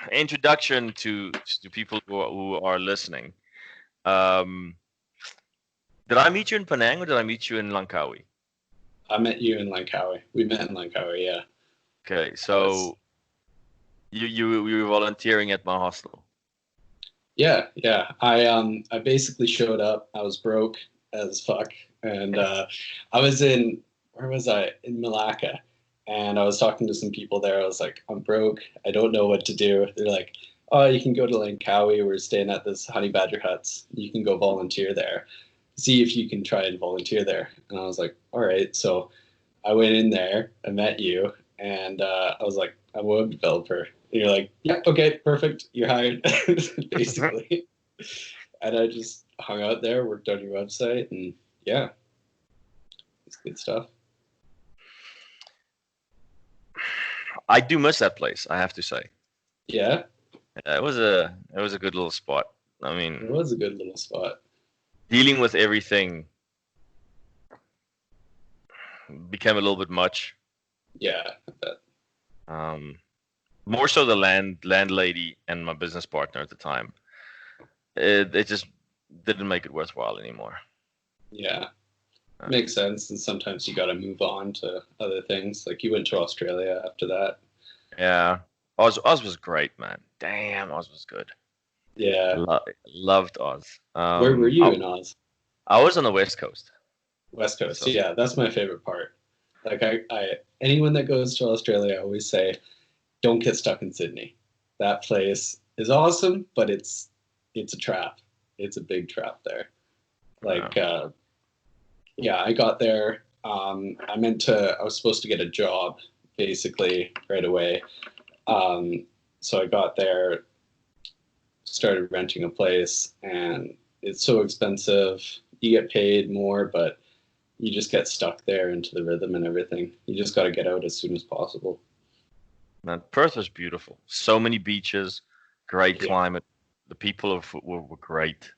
introduction to people who are listening. Um, did I meet you in Penang or did I meet you in Langkawi? I met you in Langkawi. We met in Langkawi, yeah. Okay, so you were volunteering at my hostel. Yeah. I basically showed up. I was broke as fuck, and I was in where was I? In Malacca, and I was talking to some people there. I was like, I'm broke. I don't know what to do. They're like, oh, you can go to Langkawi. We're staying at this honey badger huts. You can go volunteer there. See if you can try and volunteer there. And I was like, all right. So I went in there. I met you, and I was like, I'm a web developer. And you're like, yeah, okay, perfect. You're hired, basically. And I just hung out there, worked on your website, and yeah, it's good stuff. I do miss that place, I have to say. Yeah, It was a good little spot. I mean, it was a good little spot. Dealing with everything became a little bit much. Yeah, I bet. More so the landlady and my business partner at the time. It just didn't make it worthwhile anymore. Yeah, makes sense. And sometimes you got to move on to other things. Like you went to Australia after that. Yeah, Oz was great, man. Damn, Oz was good. Yeah, loved Oz. Where were you in Oz? I was on the West Coast. West Coast, so. Yeah, that's my favorite part. Like I anyone that goes to Australia, I always say, don't get stuck in Sydney. That place is awesome, but it's a trap. It's a big trap there. Like, yeah, I got there. I was supposed to get a job basically right away. So I got there, started renting a place, and it's so expensive. You get paid more, but you just get stuck there into the rhythm and everything. You just got to get out as soon as possible. Man, Perth was beautiful. So many beaches, great climate. The people were great.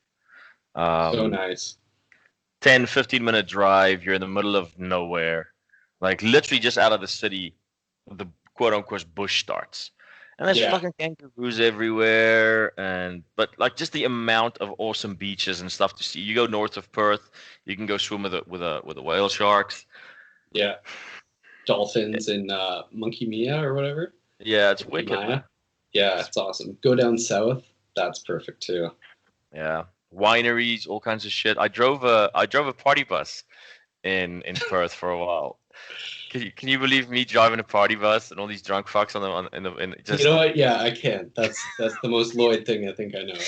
So nice. 10, 15-minute drive. You're in the middle of nowhere. Like literally just out of the city, the quote-unquote bush starts. And there's fucking kangaroos everywhere, but like just the amount of awesome beaches and stuff to see. You go north of Perth, you can go swim with the whale sharks. Yeah, dolphins in Monkey Mia or whatever. Yeah, it's wicked. Man. Yeah, it's awesome. Go down south, that's perfect too. Yeah, wineries, all kinds of shit. I drove a party bus in Perth for a while. Can you believe me driving a party bus and all these drunk fucks in just... You know what? Yeah, I can. That's the most Lloyd thing I think I know.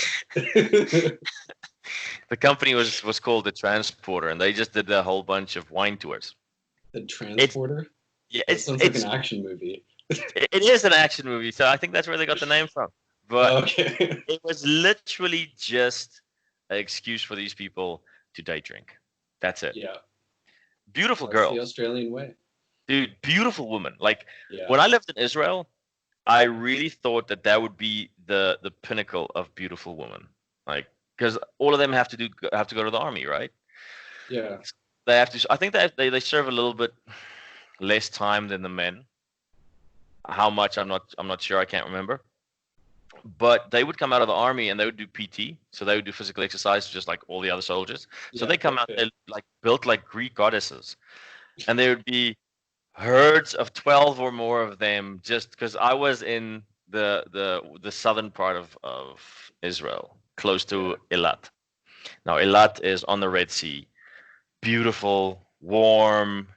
The company was called The Transporter, and they just did a whole bunch of wine tours. The Transporter? It sounds like an action movie. It is an action movie, so I think that's where they got the name from. But it was literally just an excuse for these people to day drink. That's it. Yeah. Beautiful girl. The Australian way. Dude, beautiful woman. Like when I lived in Israel, I really thought that would be the pinnacle of beautiful woman. Like because all of them have to go to the army, right? Yeah. They have to. I think they serve a little bit less time than the men. How much I'm not sure. I can't remember. But they would come out of the army and they would do PT, so they would do physical exercise just like all the other soldiers. So they come out there like built like Greek goddesses, and there would be herds of 12 or more of them. Just because I was in the southern part of Israel, close to Eilat. Now Eilat is on the Red Sea, beautiful, warm,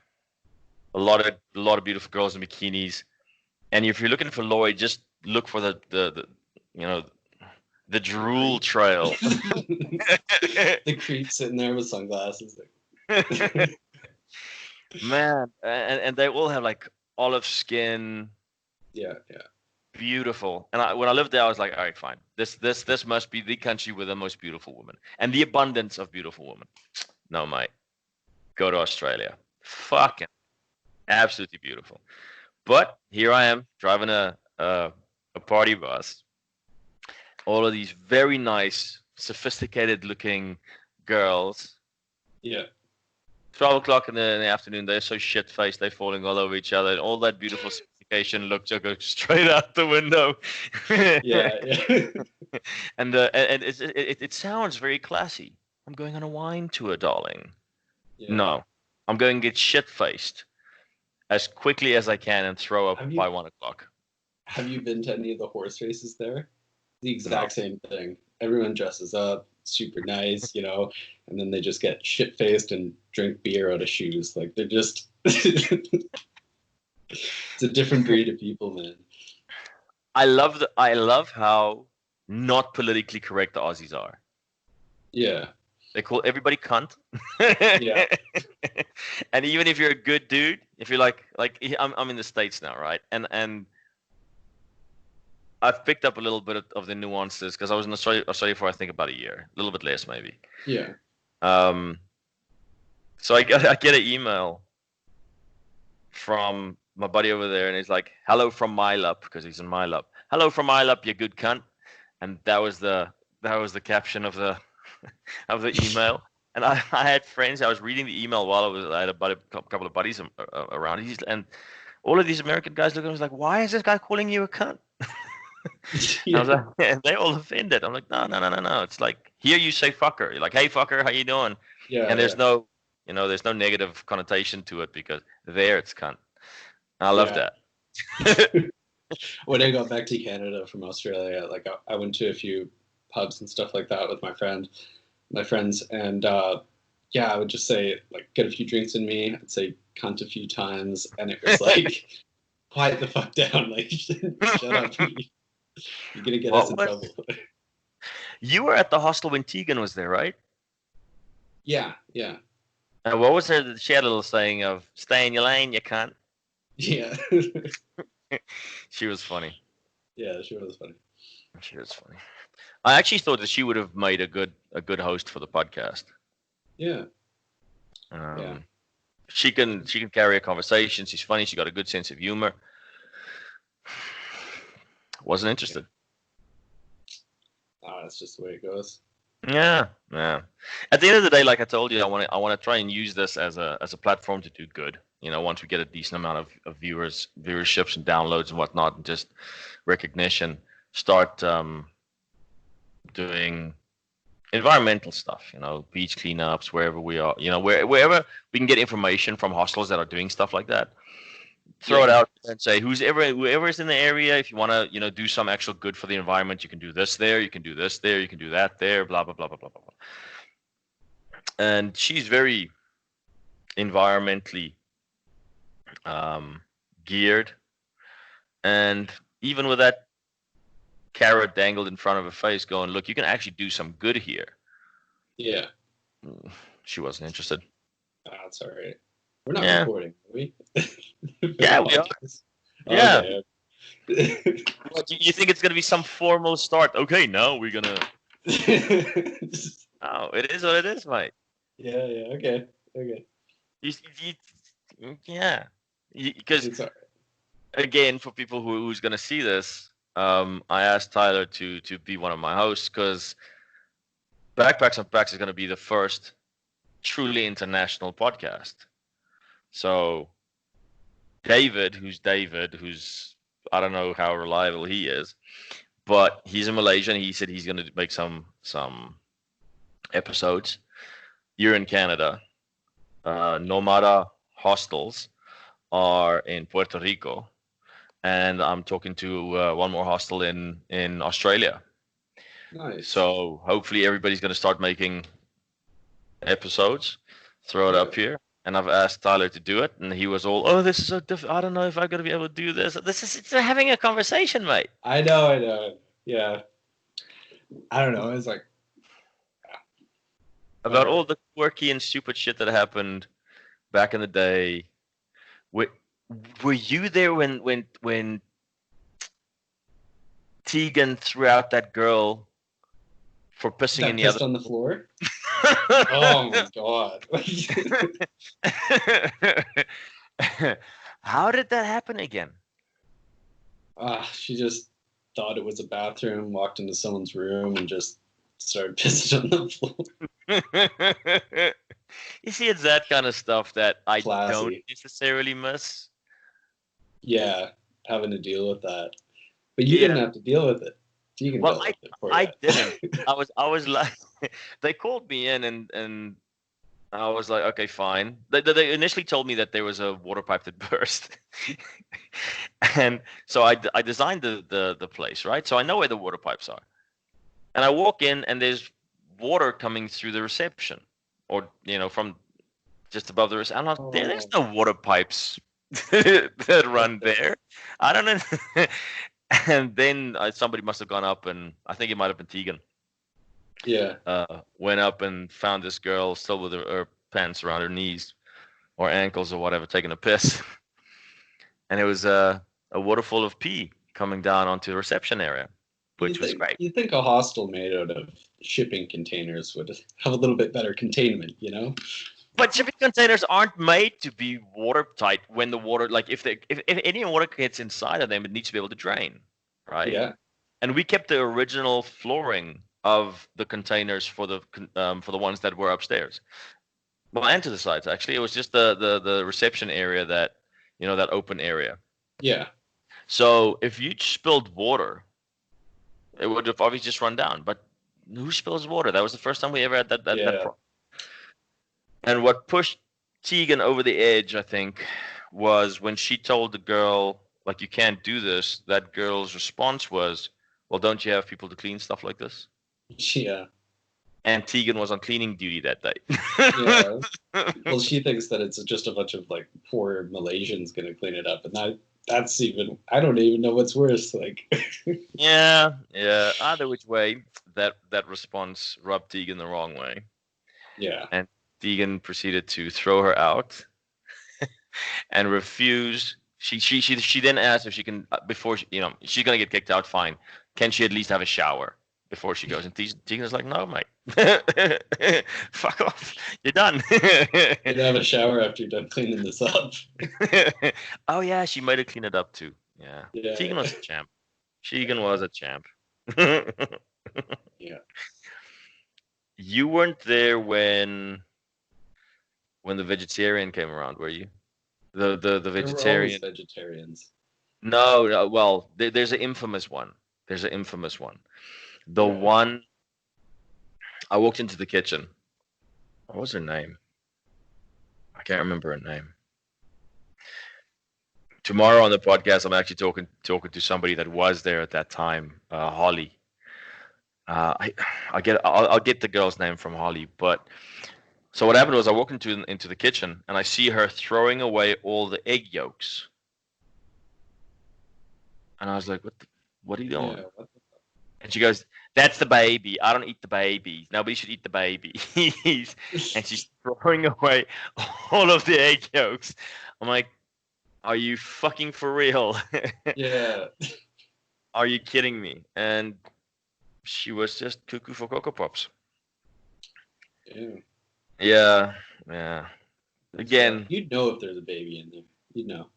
a lot of beautiful girls in bikinis. And if you're looking for Lloyd, just look for the drool trail. The creep sitting there with sunglasses. Man, and they all have like olive skin. Yeah. Beautiful. And when I lived there, I was like, all right, fine. This must be the country with the most beautiful women and the abundance of beautiful women. No, mate. Go to Australia. Fucking absolutely beautiful. But here I am driving a party bus. All of these very nice, sophisticated-looking girls. Yeah. 12 o'clock in the afternoon, they're so shit-faced, they're falling all over each other, and all that beautiful, sophisticated location, look, just go straight out the window. Yeah. And it sounds very classy. I'm going on a wine tour, darling. Yeah. No, I'm going to get shit-faced as quickly as I can and throw up by 1 o'clock. Have you been to any of the horse races there? The exact same thing. Everyone dresses up, super nice, and then they just get shit-faced and drink beer out of shoes. Like, they're just... It's a different breed of people, man. I love how not politically correct the Aussies are. Yeah. They call everybody cunt. Yeah. And even if you're a good dude, if you're like I'm in the States now, right? And I've picked up a little bit of the nuances because I was in Australia for I think about a year, a little bit less maybe. Yeah. So I get an email from my buddy over there, and he's like, "Hello from Mylup," because he's in Mylup. "Hello from Mylup, you good cunt." And that was the caption of the email. And I had friends. I was reading the email while I had a couple of buddies around. And all of these American guys look at me like, "Why is this guy calling you a cunt?" Yeah. I was like, and they all offended. I'm like, no. It's like, here you say fucker. You're like, hey fucker, how you doing? Yeah. And there's no negative connotation to it because there it's cunt. I love that. When I got back to Canada from Australia, like I went to a few pubs and stuff like that with my friends, and I would just say, like, get a few drinks in me. I'd say cunt a few times, and it was like, quiet the fuck down, like, shut up. You're gonna get us in trouble. You were at the hostel when Tegan was there, right? Yeah. And what was her? She had a little saying of "Stay in your lane, you cunt." Yeah. She was funny. Yeah, she was funny. She was funny. I actually thought that she would have made a good host for the podcast. Yeah. She can carry a conversation. She's funny. She got a good sense of humor. Wasn't interested. Oh, that's just the way it goes. Yeah. At the end of the day, like I told you, I want to try and use this as a platform to do good. Once we get a decent amount of viewerships and downloads and whatnot, and just recognition, start doing environmental stuff. Beach cleanups wherever we are. Wherever we can get information from hostels that are doing stuff like that. Throw it out and say whoever is in the area, if you want to do some actual good for the environment, you can do this there, you can do this there, you can do that there, blah blah blah blah blah blah. And she's very environmentally geared, and even with that carrot dangled in front of her face, going, "Look, you can actually do some good here." Yeah. She wasn't interested. That's all right. We're not recording, are we? Yeah, we are. Yeah. Okay. What, you think it's going to be some formal start? Okay, now we're going to... Oh, it is what it is, mate. Yeah, okay. Because, again, for people who's going to see this, I asked Tyler to be one of my hosts because Backpacks Unpacked is going to be the first truly international podcast. So David, who's I don't know how reliable he is, but he's in Malaysia and he said he's going to make some episodes. You're in Canada. Nomada hostels are in Puerto Rico, and I'm talking to one more hostel in Australia. Nice. So hopefully everybody's going to start making episodes, throw it up here. And I've asked Tyler to do it, and he was all, "Oh, this is so difficult. I don't know if I'm going to be able to do this." It's having a conversation, mate. I know. Yeah. I don't know. It's like... About all the quirky and stupid shit that happened back in the day. Were you there when Tegan threw out that girl for pissing in the other... on the floor? Oh my god. How did that happen again? She just thought it was a bathroom, walked into someone's room and just started pissing on the floor. You see, it's that kind of stuff that I Classy. don't necessarily miss. Yeah. having to deal with that. But you didn't have to deal with it. Tegan Well, dealt with it for I you. didn't. I was like, they called me in and I was like, okay, fine. They initially told me that there was a water pipe that burst, and so I designed the place, right? So I know where the water pipes are, and I walk in and there's water coming through the reception, or from just above the reception. I'm like, there's no water pipes that run there. I don't know. And then somebody must have gone up, and I think it might have been Tegan. Yeah. Went up and found this girl still with her pants around her knees or ankles or whatever, taking a piss. And it was a waterfall of pee coming down onto the reception area, which was great. You think a hostel made out of shipping containers would have a little bit better containment, But shipping containers aren't made to be watertight when the water, like if any water gets inside of them, it needs to be able to drain, right? Yeah. And we kept the original flooring of the containers for the ones that were upstairs. Well, and to the sides actually. It was just the reception area that that open area. Yeah. So if you spilled water, it would have obviously just run down. But who spills water? That was the first time we ever had that problem. And what pushed Tegan over the edge, I think, was when she told the girl, like, you can't do this. That girl's response was, well, don't you have people to clean stuff like this? Yeah. And Tegan was on cleaning duty that day. Yeah. Well, she thinks that it's just a bunch of like poor Malaysians going to clean it up, and that's even, I don't even know what's worse. Like. Yeah. Either which way, that response rubbed Tegan the wrong way. Yeah. And Tegan proceeded to throw her out and refuse. She then asked if she can, before she's gonna get kicked out. Fine, can she at least have a shower before she goes? And Tegan's like, no, mate, fuck off, you're done. You can have a shower after you're done cleaning this up. Oh yeah, she might have cleaned it up too. Yeah. Tegan was a champ. Tegan was a champ. Yeah. You weren't there when the vegetarian came around, were you? The vegetarian. There were vegetarians. No, well, there's an infamous one. The one, I walked into the kitchen. What was her name? I can't remember her name. Tomorrow on the podcast, I'm actually talking to somebody that was there at that time, Holly. I'll get the girl's name from Holly, but. So what happened was I walked into the kitchen and I see her throwing away all the egg yolks. And I was like, what are you doing? Yeah, and she goes, that's the baby. I don't eat the babies. Nobody should eat the babies. And she's throwing away all of the egg yolks. I'm like, are you fucking for real? Yeah. Are you kidding me? And she was just cuckoo for Cocoa Pops. Ew. Yeah. Again, you'd know if there's a baby in there. You'd know.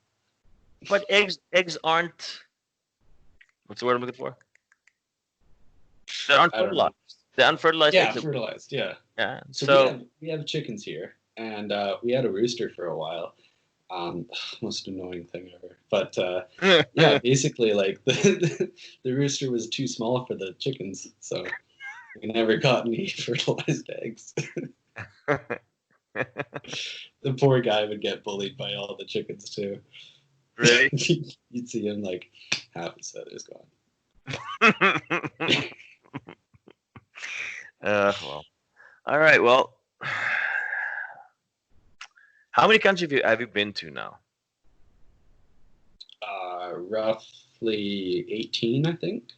But eggs aren't. What's the word I'm looking for? They're unfertilized. They're unfertilized. Yeah, eggs. fertilized. Yeah. Yeah. So we have chickens here, and we had a rooster for a while. Most annoying thing ever. But yeah, basically, like the rooster was too small for the chickens, so we never got any fertilized eggs. The poor guy would get bullied by all the chickens too. Really? You'd see him like half his feathers gone. Well, all right. Well, how many countries have you been to now? Roughly 18, I think.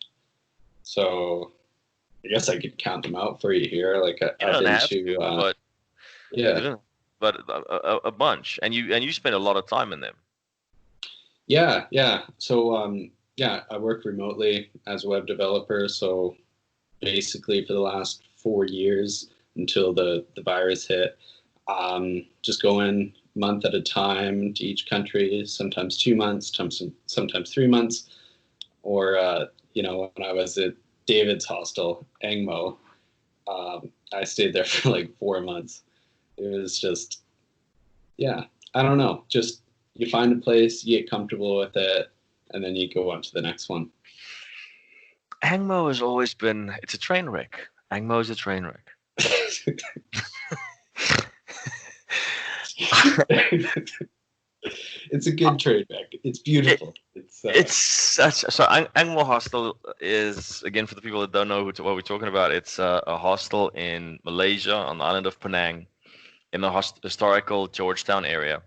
So I guess I could count them out for you here. Like I've been to, but a bunch, and you spend a lot of time in them. Yeah. So I work remotely as a web developer. So basically, for the last 4 years until the virus hit, just going month at a time to each country. Sometimes 2 months, sometimes 3 months, or when I was at David's hostel, Angmo, I stayed there for like 4 months. It was just, I don't know. Just you find a place, you get comfortable with it, and then you go on to the next one? Angmo has always been, it's a train wreck. Angmo is a train wreck. It's a good trade back. It's beautiful. It's such, so Angmo Hostel is, again, for the people that don't know what we're talking about, it's a hostel in Malaysia on the island of Penang in the historical Georgetown area.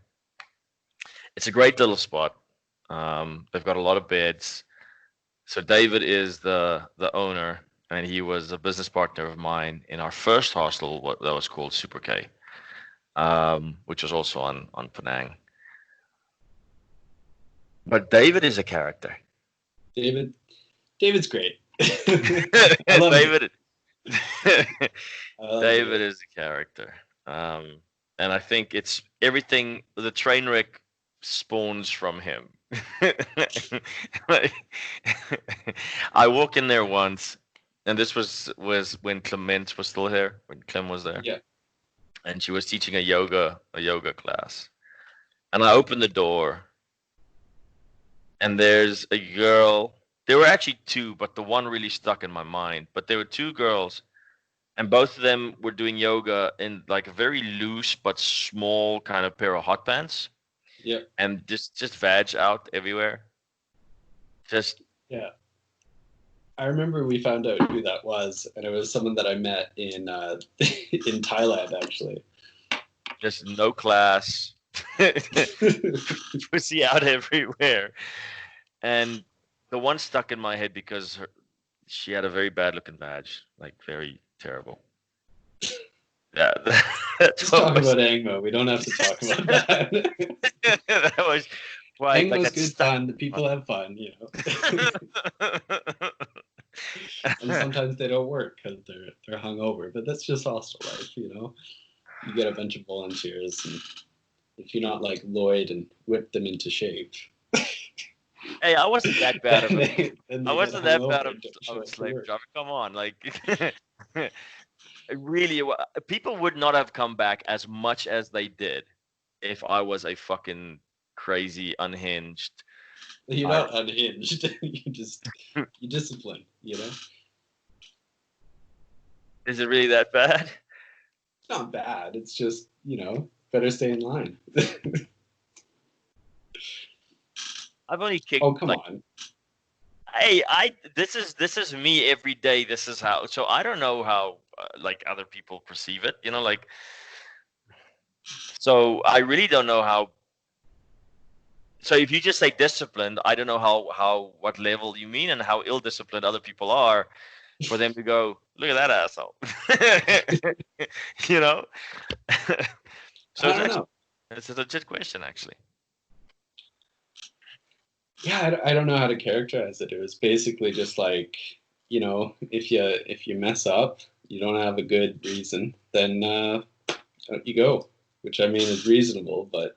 It's a great little spot. They've got a lot of beds. So David is the owner, and he was a business partner of mine in our first hostel that was called Super K, which was also on Penang. But David is a character. David's great. I love David. David is a character, and I think it's everything. The train wreck spawns from him. I walk in there once, and this was when Clement was still here, when Clem was there. Yeah. And she was teaching a yoga class, and I opened the door, and there's a girl. There were actually two, but the one really stuck in my mind. But there were two girls, and both of them were doing yoga in like a very loose but small kind of pair of hot pants. Yeah. And just vag out everywhere. Yeah. I remember we found out who that was, and it was someone that I met in in Thailand, actually. Just no class. Pussy out everywhere. And the one stuck in my head because she had a very bad looking badge, like very terrible. Yeah, let's talk about Angmo. We don't have to talk about that. That was why. Angmo's good fun. The people have fun, you know. And sometimes they don't work because they're hungover. But that's just hostel life, you know. You get a bunch of volunteers, and if you're not like Lloyd and whip them into shape. Hey, I wasn't that bad of a slave driver. Come on, like. Really, people would not have come back as much as they did if I was a fucking crazy, unhinged. You're not unhinged. You discipline, you know? Is it really that bad? It's not bad. It's just, you know, better stay in line. I've only kicked. Oh, come on. Hey, this is me every day. This is how. So I don't know how like other people perceive it. You know, like. So I really don't know how. So if you just say disciplined, I don't know what level you mean and how ill-disciplined other people are, for them to go, look at that asshole. You know. So I don't know. It's a legit question, actually. Yeah, I don't know how to characterize it. It was basically just like, you know, if you mess up, you don't have a good reason, then you go, which I mean is reasonable, but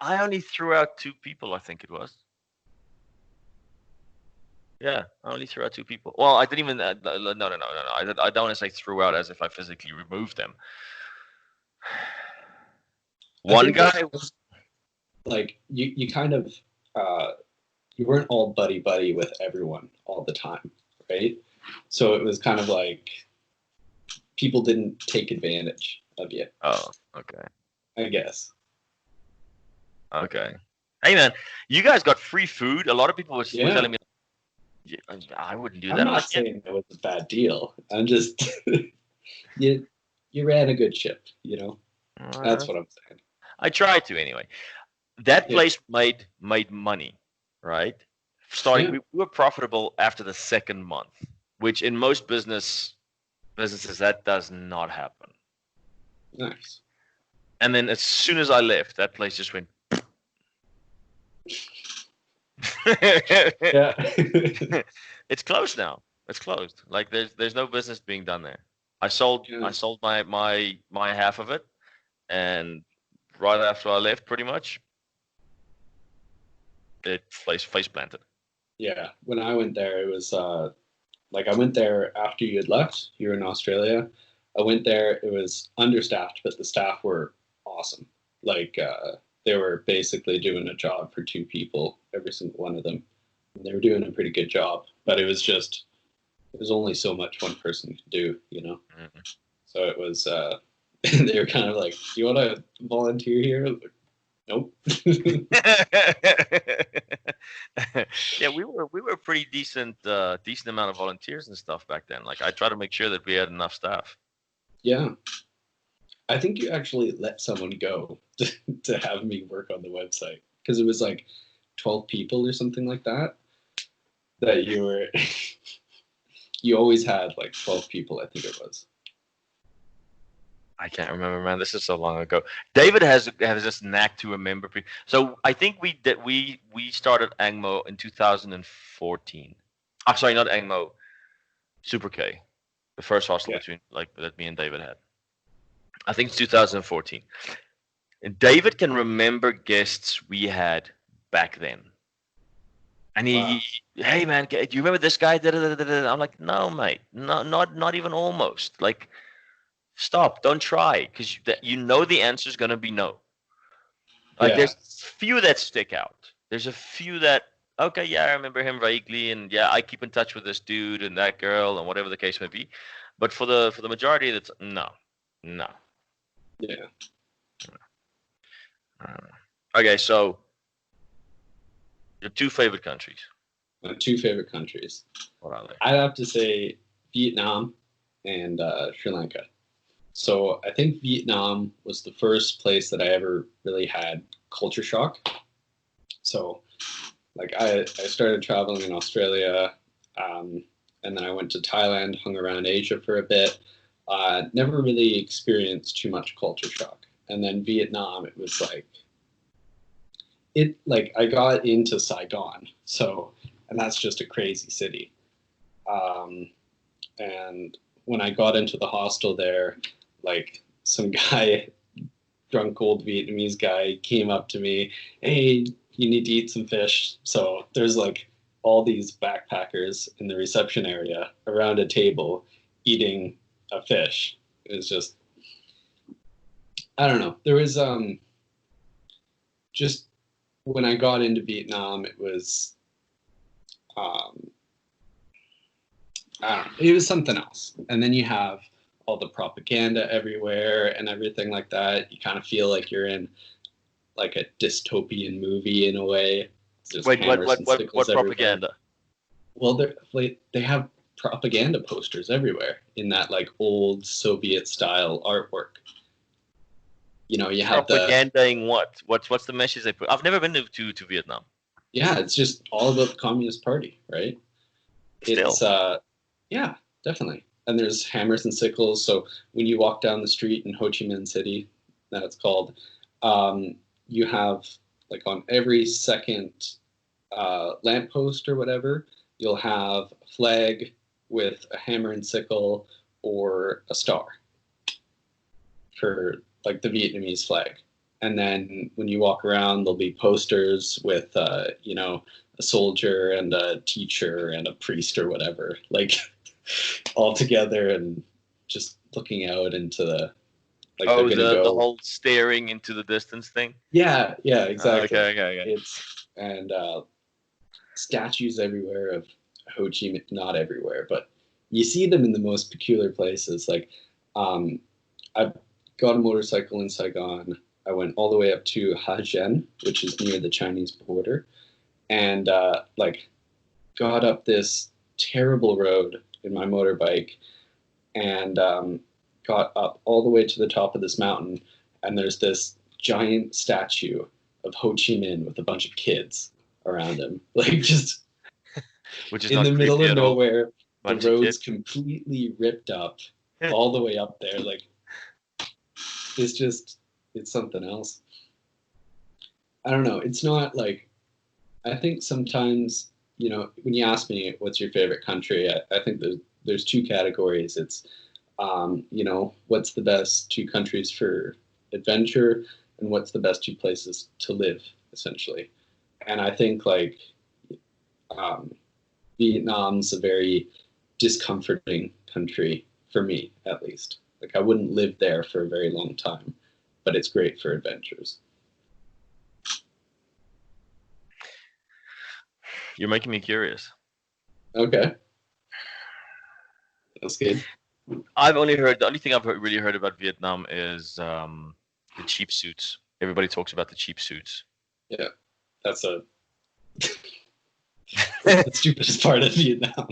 I only threw out 2 people, I think it was. Yeah, I only threw out 2 people. Well, I didn't even. No. I don't want to say threw out as if I physically removed them. One guy was like you kind of you weren't all buddy with everyone all the time, right? So it was kind of like people didn't take advantage of you. Oh, okay. I guess. Okay. Hey man, you guys got free food. A lot of people were telling me, I wouldn't do that. I'm not saying that was a bad deal. I'm just you ran a good ship, you know. That's what I'm saying. I tried to anyway. That place made money, right? Starting, we were profitable after the second month, which in most businesses that does not happen. Nice. And then as soon as I left, that place just went. Yeah. It's closed now. It's closed. Like there's no business being done there. I sold my half of it, and right after I left, pretty much, it face planted. Yeah, when I went there, it was like I went there after you had left. You were in Australia. I went there. It was understaffed, but the staff were awesome. Like they were basically doing a job for two people, every single one of them. And they were doing a pretty good job, but it was only so much one person could do, you know? Mhm. So it was, they were kind of like, do you want to volunteer here? I was like, nope. Yeah, we were pretty decent amount of volunteers and stuff back then. Like I try to make sure that we had enough staff. Yeah. I think you actually let someone go to have me work on the website because it was like 12 people or something like that you were, you always had like 12 people, I think it was. I can't remember, man. This is so long ago. David has this knack to remember. So I think we started Angmo in 2014. I'm sorry, not Angmo, Super K, the first hostel between like that me and David had. I think it's 2014. And David can remember guests we had back then. And hey man, do you remember this guy? I'm like, no, mate, no, not even almost. Like, stop, don't try, because you know the answer is gonna be no. Like, there's few that stick out. There's a few that, okay, yeah, I remember him vaguely, and yeah, I keep in touch with this dude and that girl and whatever the case may be. But for the majority, that's no. Yeah. Okay, so your two favorite countries. My two favorite countries. What are they? I'd have to say Vietnam and Sri Lanka. So I think Vietnam was the first place that I ever really had culture shock. So like I started traveling in Australia, and then I went to Thailand, hung around Asia for a bit. Never really experienced too much culture shock. And then Vietnam, it was like I got into Saigon. So, and that's just a crazy city. And when I got into the hostel there, like some guy, drunk old Vietnamese guy, came up to me, hey, you need to eat some fish. So there's like all these backpackers in the reception area around a table eating a fish. It was just, I don't know. There was just when I got into Vietnam, it was I don't know, it was something else. And then you have all the propaganda everywhere and everything like that. You kind of feel like you're in like a dystopian movie in a way. Wait, what propaganda? Well, they have propaganda posters everywhere in that like old Soviet style artwork. You know, you have propagandaing what? What's the message they put? I've never been to Vietnam. Yeah, it's just all about the Communist Party, right? Still. It's yeah, definitely. And there's hammers and sickles. So when you walk down the street in Ho Chi Minh City, that it's called, you have like on every second lamppost or whatever, you'll have a flag with a hammer and sickle or a star for like the Vietnamese flag. And then when you walk around, there'll be posters with, you know, a soldier and a teacher and a priest or whatever, like all together and just looking out into the, like the whole staring into the distance thing. Yeah, exactly. Okay. And statues everywhere of Ho Chi Minh, not everywhere, but you see them in the most peculiar places. Like, I got a motorcycle in Saigon. I went all the way up to Ha Giang, which is near the Chinese border, and like got up this terrible road in my motorbike and got up all the way to the top of this mountain, and there's this giant statue of Ho Chi Minh with a bunch of kids around him, like just which is in the middle of nowhere. The road's completely ripped up all the way up there. Like, it's something else. I don't know. It's not like, I think sometimes, you know, when you ask me what's your favorite country, I think there's two categories. It's, you know, what's the best two countries for adventure and what's the best two places to live, essentially. And I think like Vietnam's a very discomforting country for me, at least. Like I wouldn't live there for a very long time, but it's great for adventures. You're making me curious. Okay. That's good. I've only heard the only thing I've really heard about Vietnam is the cheap suits. Everybody talks about the cheap suits. Yeah, that's the stupidest part of Vietnam.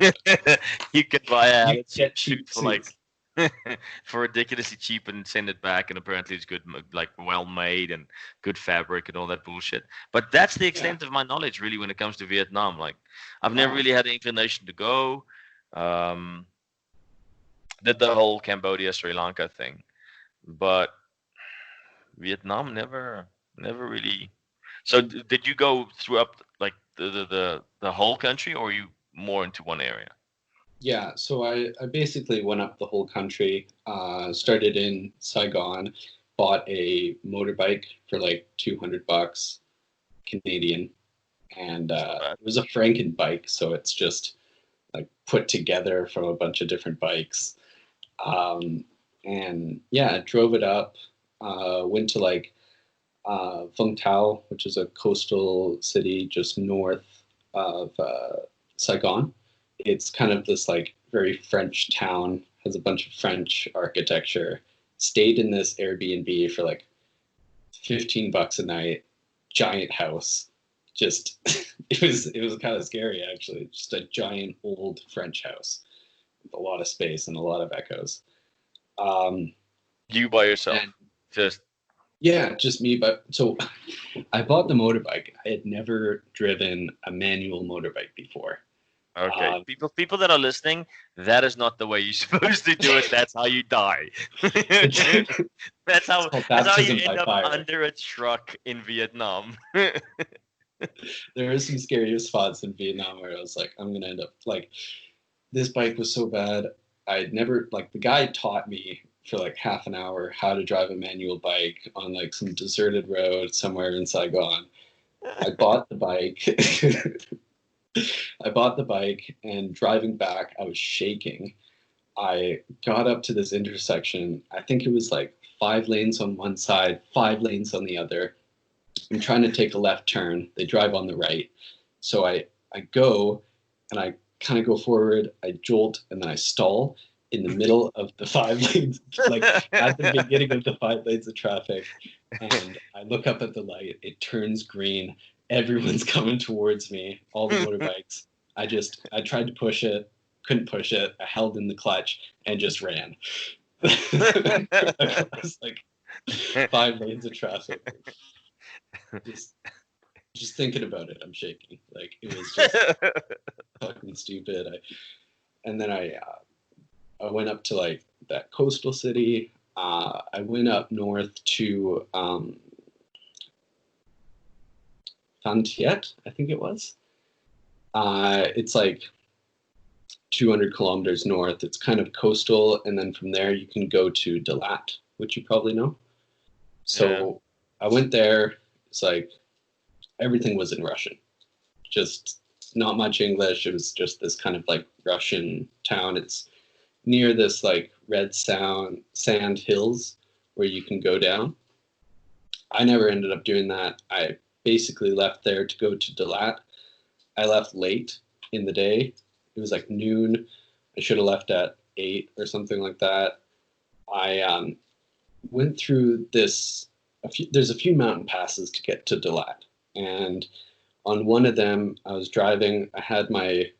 You can buy a You get cheap for like suits. for ridiculously cheap and send it back, and apparently it's good, like well made and good fabric and all that bullshit. But that's the extent of my knowledge, really, when it comes to Vietnam. Like, I've never really had the inclination to go. Did the whole Cambodia, Sri Lanka thing, but Vietnam never really. So did you go throughout like the whole country, or are you more into one area? Yeah, so I basically went up the whole country, started in Saigon, bought a motorbike for like $200 Canadian, and it was a Franken bike, so it's just like put together from a bunch of different bikes. And yeah, drove it up, went to like Vung Tau, which is a coastal city just north of Saigon. It's kind of this like very French town, has a bunch of French architecture. Stayed in this Airbnb for like $15 a night, giant house. Just it was kind of scary actually. Just a giant old French house with a lot of space and a lot of echoes. You by yourself, And just yeah, just me. But so I bought the motorbike. I had never driven a manual motorbike before. okay. People that are listening, that is not the way you're supposed to do it. That's how you die. That's how you end up under a truck in Vietnam. There are some scary spots in Vietnam where I was like, I'm gonna end up like this bike was so bad. I'd never like the guy taught me for like half an hour how to drive a manual bike on like some deserted road somewhere in Saigon. I bought the bike. I bought the bike and driving back, I was shaking. I got up to this intersection. I think it was like 5 lanes on one side, 5 lanes on the other. I'm trying to take a left turn. They drive on the right. So I go and I kind of go forward. I jolt and then I stall in the middle of the 5 lanes, like at the beginning of the 5 lanes of traffic. And I look up at the light. It turns green. Everyone's coming towards me, all the motorbikes. I tried to push it, couldn't push it. I held in the clutch and just ran. I was like 5 lanes of traffic. Just thinking about it, I'm shaking. Like it was just fucking stupid. And then I went up to like that coastal city. I went up north to Phan Thiet, I think it was. It's like 200 kilometers north. It's kind of coastal, and then from there you can go to Dalat, which you probably know. So I went there. It's like everything was in Russian, just not much English. It was just this kind of like Russian town. It's near this like red sand hills where you can go down. I never ended up doing that. I basically left there to go to Dalat. I left late in the day. It was like noon. I should have left at 8 or something like that. I went through there's a few mountain passes to get to Dalat. And on one of them, I was driving. I had my,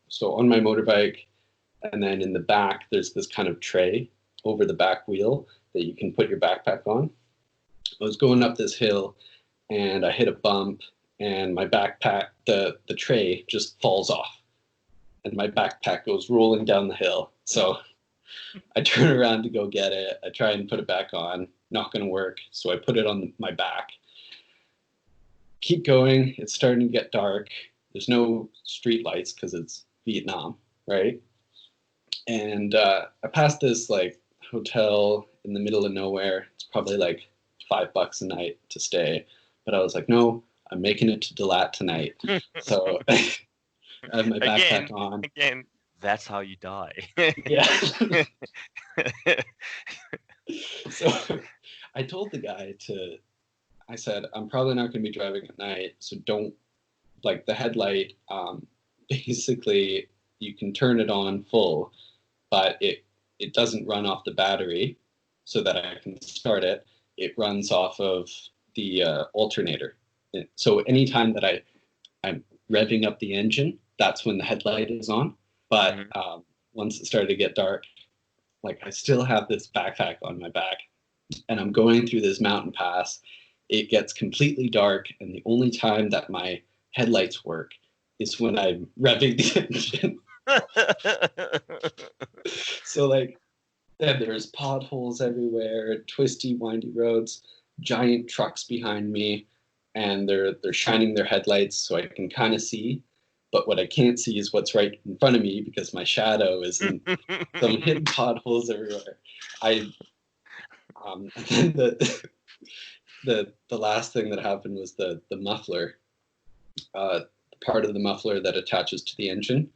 so on my motorbike, and then in the back, there's this kind of tray over the back wheel that you can put your backpack on. I was going up this hill and I hit a bump and my backpack, the tray just falls off and my backpack goes rolling down the hill. So I turn around to go get it. I try and put it back on, not going to work. So I put it on my back. Keep going. It's starting to get dark. There's no street lights because it's Vietnam, right? And I passed this like hotel in the middle of nowhere. It's probably like $5 a night to stay. But I was like, no, I'm making it to Dalat tonight. So I have my backpack on. Again, that's how you die. Yeah. So I told the guy I said, I'm probably not going to be driving at night, so don't like the headlight, basically you can turn it on full, but it doesn't run off the battery so that I can start it. It runs off of the alternator. So anytime that I'm revving up the engine, that's when the headlight is on. But once it started to get dark, like I still have this backpack on my back and I'm going through this mountain pass. It gets completely dark, and the only time that my headlights work is when I'm revving the engine. So like, then there's potholes everywhere, twisty, windy roads, giant trucks behind me, and they're shining their headlights so I can kind of see. But what I can't see is what's right in front of me because my shadow is in some hidden potholes everywhere. And then the last thing that happened was the muffler, part of the muffler that attaches to the engine,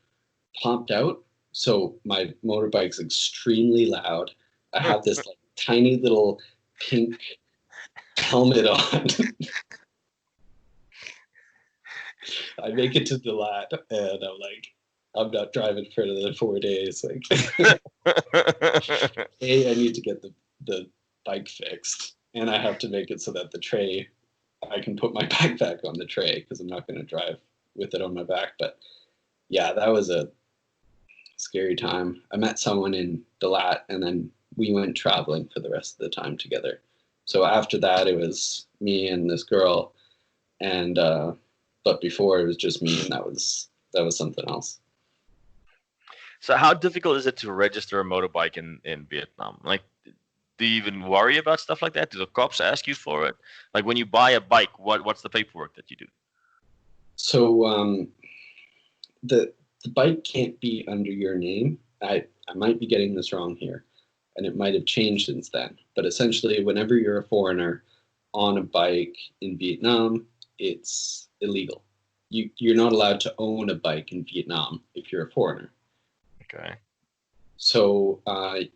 popped out. So my motorbike's extremely loud. I have this like tiny little pink helmet on. I make it to Delat, and I'm like, I'm not driving for another 4 days. Like, I need to get the bike fixed, and I have to make it so that the tray, I can put my backpack on the tray because I'm not going to drive with it on my back. But yeah, that was a scary time. I met someone in Delat, and then we went traveling for the rest of the time together. So after that, it was me and this girl, and but before it was just me, and that was something else. So how difficult is it to register a motorbike in Vietnam? Like, do you even worry about stuff like that? Do the cops ask you for it? Like when you buy a bike, what's the paperwork that you do? So the bike can't be under your name. I might be getting this wrong here, and it might have changed since then. But essentially, whenever you're a foreigner on a bike in Vietnam, it's illegal. You're not allowed to own a bike in Vietnam if you're a foreigner. Okay. So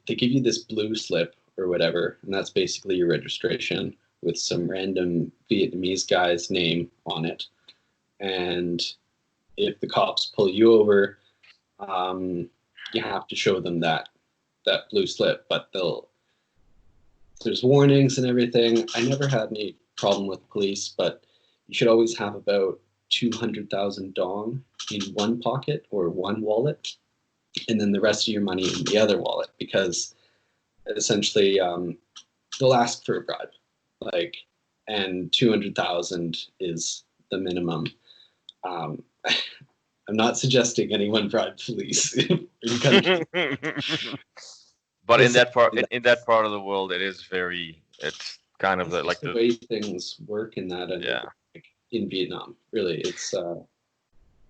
they give you this blue slip or whatever, and that's basically your registration with some random Vietnamese guy's name on it. And if the cops pull you over, you have to show them that blue slip, but there's warnings and everything. I never had any problem with police, but you should always have about 200,000 dong in one pocket or one wallet, and then the rest of your money in the other wallet, because essentially they'll ask for a bribe, like, and 200,000 is the minimum. I'm not suggesting anyone bribe police in country. But in that part of the world, it's kind of like the way things work in that. Yeah. In Vietnam, really, it's.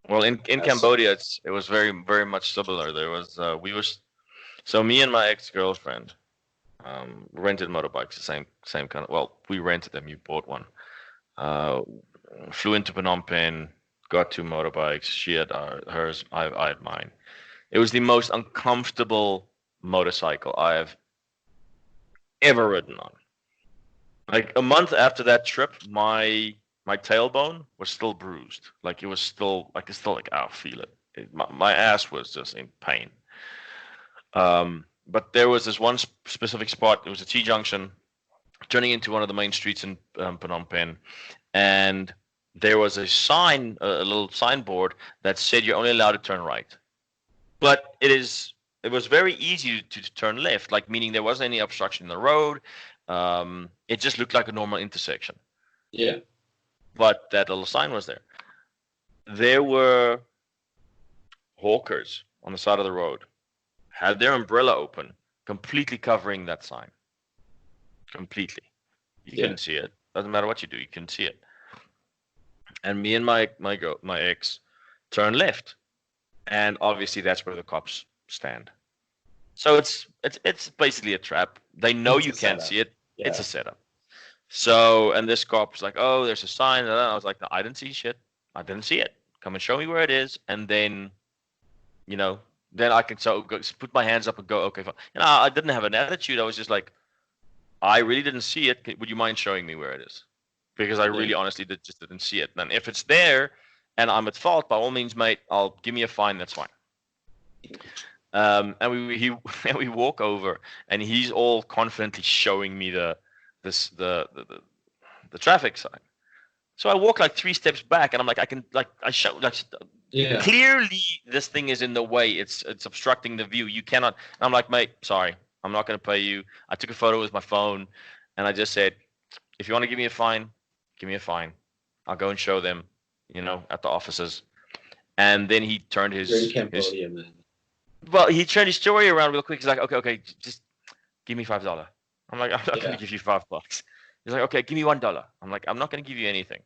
Well, in Cambodia, it was very, very much similar. There was so me and my ex-girlfriend rented motorbikes, the same kind of. Well, we rented them. You bought one. Flew into Phnom Penh, got 2 motorbikes. She had hers. I had mine. It was the most uncomfortable motorcycle I've ever ridden on. Like a month after that trip, my tailbone was still bruised. Like it was still like I feel it. My ass was just in pain. But there was this one specific spot. It was a T-junction, turning into one of the main streets in Phnom Penh, and there was a sign, a little signboard that said you're only allowed to turn right. But it was very easy to turn left, like meaning there wasn't any obstruction in the road. It just looked like a normal intersection. Yeah. But that little sign was there. There were hawkers on the side of the road, had their umbrella open, completely covering that sign. Completely. You couldn't see it. Doesn't matter what you do, you couldn't see it. And me and my ex turned left. And obviously that's where the cops stand. So it's basically a trap. They know you can't see it. Yeah. It's a setup. So, and this cop was like, "Oh, there's a sign." And I was like, "No, I didn't see shit. I didn't see it. Come and show me where it is." And then, then I can put my hands up and go, "Okay, fine." I didn't have an attitude. I was just like, "I really didn't see it. Would you mind showing me where it is?" Because I really honestly just didn't see it. And if it's there, and I'm at fault, by all means, mate, give me a fine. That's fine. And we walk over, and he's all confidently showing me the traffic sign. So I walk like 3 steps back, and I'm like, Yeah. clearly this thing is in the way. It's obstructing the view. You cannot. And I'm like, mate, sorry, I'm not going to pay you. I took a photo with my phone, and I just said, if you want to give me a fine, give me a fine. I'll go and show them, at the offices. And then he turned You're in Cambodia, man. Well, he turned his story around real quick. He's like, okay, just give me $5. I'm like, I'm not going to give you $5. He's like, okay, give me $1. I'm like, I'm not going to give you anything.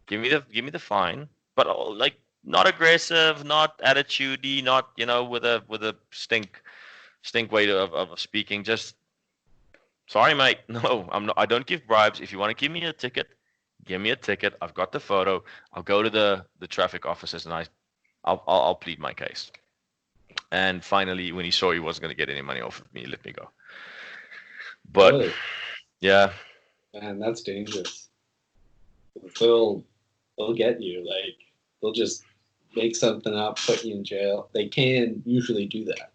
Give me the fine, but like not aggressive, not attitudey, not with a stink way of speaking. Just sorry, mate. No, I'm not. I don't give bribes. If you want to give me a ticket, give me a ticket. I've got the photo. I'll go to the traffic officers and I'll plead my case. And finally, when he saw he wasn't going to get any money off of me, he let me go. But Really? Yeah, Man, that's dangerous. They'll get you. Like, they'll just make something up, put you in jail. They can usually do that.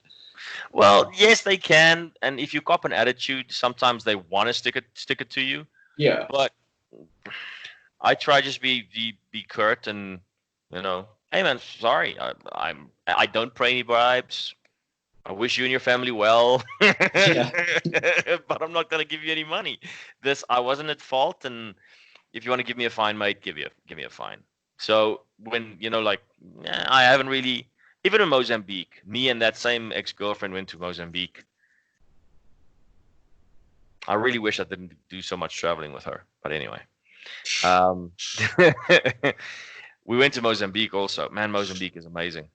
well, yes, they can. And if you cop an attitude, sometimes they want to stick it to you. Yeah. But I try just be curt and hey man, sorry, I don't pay any bribes. I wish you and your family well, Yeah. but I'm not gonna give you any money. I wasn't at fault, and if you want to give me a fine, mate, give me a fine. So when I haven't really, even in Mozambique, me and that same ex-girlfriend went to Mozambique. I really wish I didn't do so much traveling with her, but anyway. We went to Mozambique also. Man, Mozambique is amazing.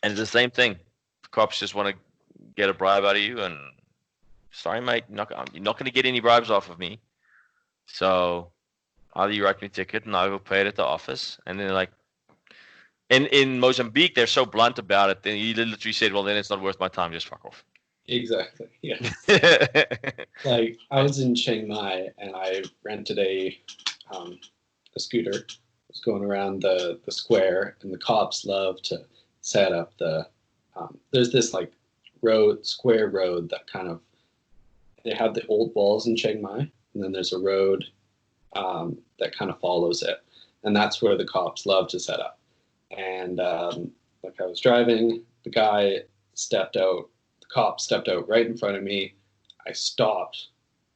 And it's the same thing. The cops just want to get a bribe out of you. And sorry, mate, you're not going to get any bribes off of me. So either you write me a ticket and I will pay it at the office. And then in Mozambique, they're so blunt about it. Then he literally said, well, then it's not worth my time. Just fuck off. Exactly. Yeah. Like, I was in Chiang Mai and I rented a scooter. I was going around the square, and the cops love to set up there's this like square road that they have the old walls in Chiang Mai, and then there's a road that kind of follows it, and that's where the cops love to set up. And like, I was driving, the cop stepped out right in front of me. I stopped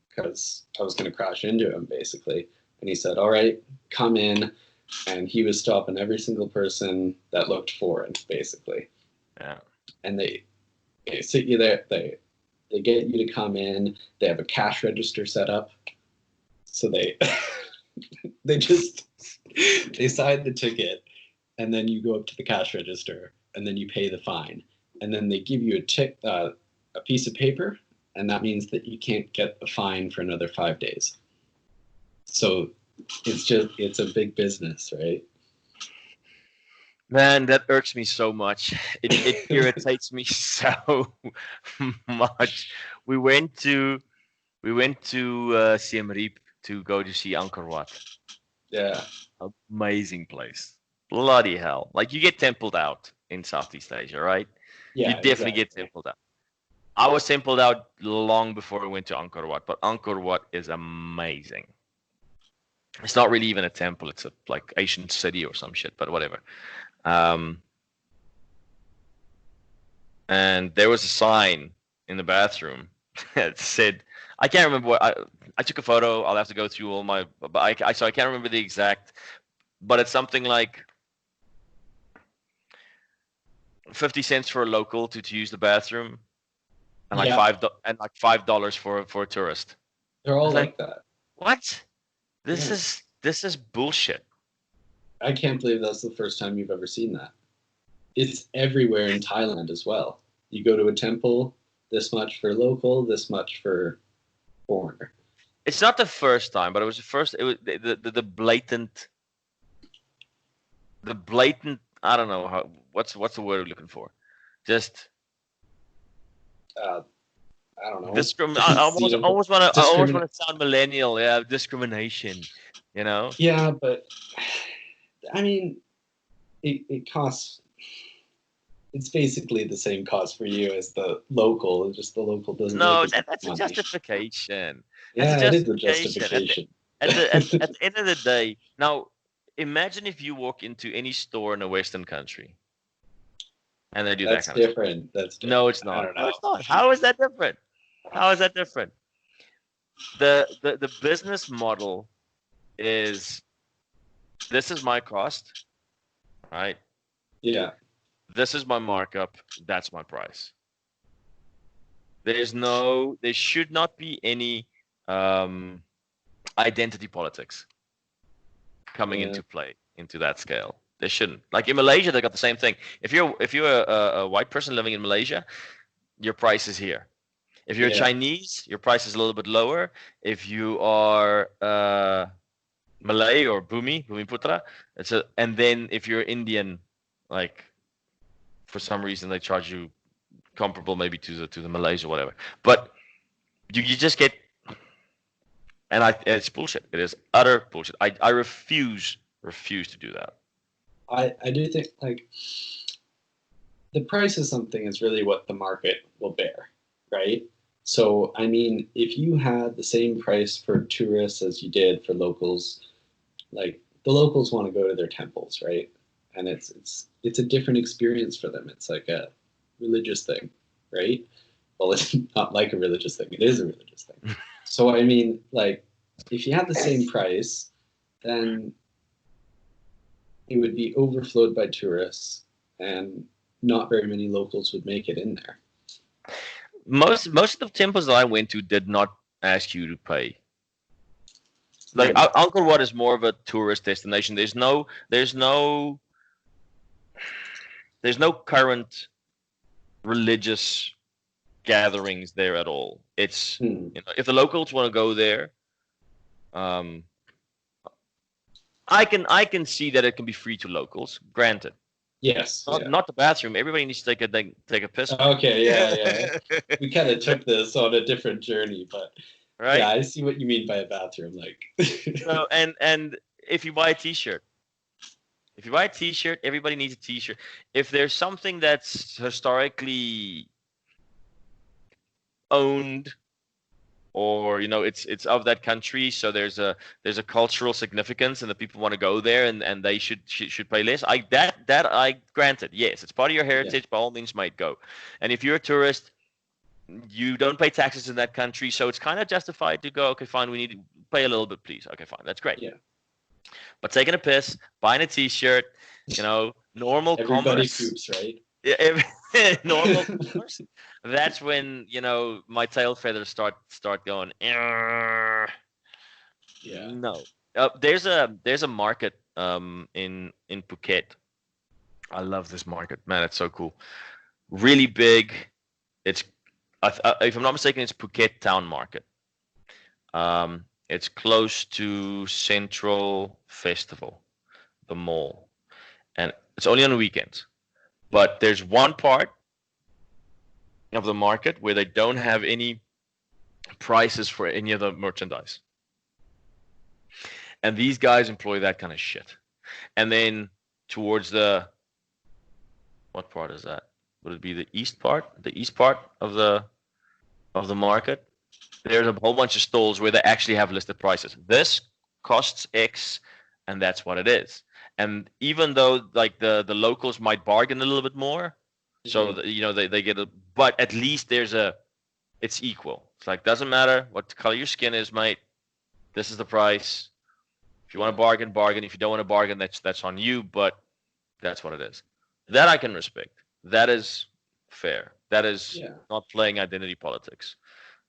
because I was going to crash into him, basically. And he said, all right, come in. And he was stopping every single person that looked foreign, basically. Yeah. And they sit you there. They get you to come in. They have a cash register set up. So they sign the ticket, and then you go up to the cash register, and then you pay the fine. And then they give you a piece of paper, and that means that you can't get a fine for another 5 days. So it's a big business, right? Man, that irks me so much. It irritates me so much. We went to Siem Reap to go to see Angkor Wat. Yeah. Amazing place. Bloody hell. Like, you get templed out in Southeast Asia, right? Yeah, you definitely get templed out. I was templed out long before I went to Angkor Wat, but Angkor Wat is amazing. It's not really even a temple. It's a like ancient city or some shit, but whatever. And there was a sign in the bathroom that said, I can't remember what I took a photo. I'll have to go through all my, but so I can't remember the exact, but it's something like 50 cents for a local to use the bathroom, and like $5 for a tourist. They're all like that. What? This is bullshit. I can't believe that's the first time you've ever seen that. It's everywhere in Thailand as well. You go to a temple, this much for local, this much for foreigner. It's not the first time, but it was the first. It was the blatant. The blatant. I don't know what's the word I'm looking for. Just. I don't know. I almost want to sound millennial. Yeah, discrimination. Yeah, but I mean, it costs. It's basically the same cost for you as the local. It's just the local doesn't No, make as that's a much money. justification. That's a Yeah, it is a justification. justification. At the end of the day, now imagine if you walk into any store in a Western country and they do that That's kind of stuff. different. That's different. No, it's I not. don't No, know. it's not. How is that different? How is that different? The business model is this is my cost, right? Yeah. This is my markup. That's my price. There should not be any identity politics coming into play into that scale. They shouldn't. Like in Malaysia, they got the same thing. If you're a white person living in Malaysia, your price is here. If you're Chinese, your price is a little bit lower. If you are Malay or Bumi Putra, and then if you're Indian, like for some reason they charge you comparable maybe to the Malays or whatever. But you just get, and it's bullshit. It is utter bullshit. I refuse to do that. I do think like the price of something is really what the market will bear, right? So I mean, if you had the same price for tourists as you did for locals, like the locals want to go to their temples, right? And it's a different experience for them. It's like a religious thing, right? Well, it's not like a religious thing. It is a religious thing. So I mean, like if you had the same price, then it would be overflowed by tourists, and not very many locals would make it in there. Most of the temples that I went to did not ask you to pay. Like Angkor Wat is more of a tourist destination. There's no current religious gatherings there at all. It's if the locals want to go there, I can see that it can be free to locals. Granted. Yes. Not the bathroom. Everybody needs to take a piss. Okay, yeah. We kind of took this on a different journey, but right? Yeah, I see what you mean by a bathroom. Like, so and if you buy a T-shirt, everybody needs a T-shirt. If there's something that's historically owned, or it's of that country, so there's a cultural significance, and the people want to go there, and they should pay less. I granted, yes, it's part of your heritage. By all means, might go. And if you're a tourist, you don't pay taxes in that country, so it's kind of justified to go. Okay, fine, we need to pay a little bit, please. Okay, fine, that's great. Yeah. But taking a piss, buying a T-shirt, normal everybody commerce. poops, right? Yeah, normal commerce. That's when my tail feathers start going. Yeah. No. There's a market in Phuket. I love this market, man. It's so cool. Really big. It's if I'm not mistaken, it's Phuket Town Market. It's close to Central Festival, the mall, and it's only on the weekends. But there's one part of the market where they don't have any prices for any of the merchandise. And these guys employ that kind of shit. And then towards what part is that? Would it be the east part? The east part of the market? There's a whole bunch of stalls where they actually have listed prices. This costs X, and that's what it is. And even though like the locals might bargain a little bit more, so they get but at least it's equal. It's like, doesn't matter what color your skin is, mate. This is the price. If you want to bargain. If you don't want to bargain, that's on you. But that's what it is. That I can respect. That is fair. That is not playing identity politics.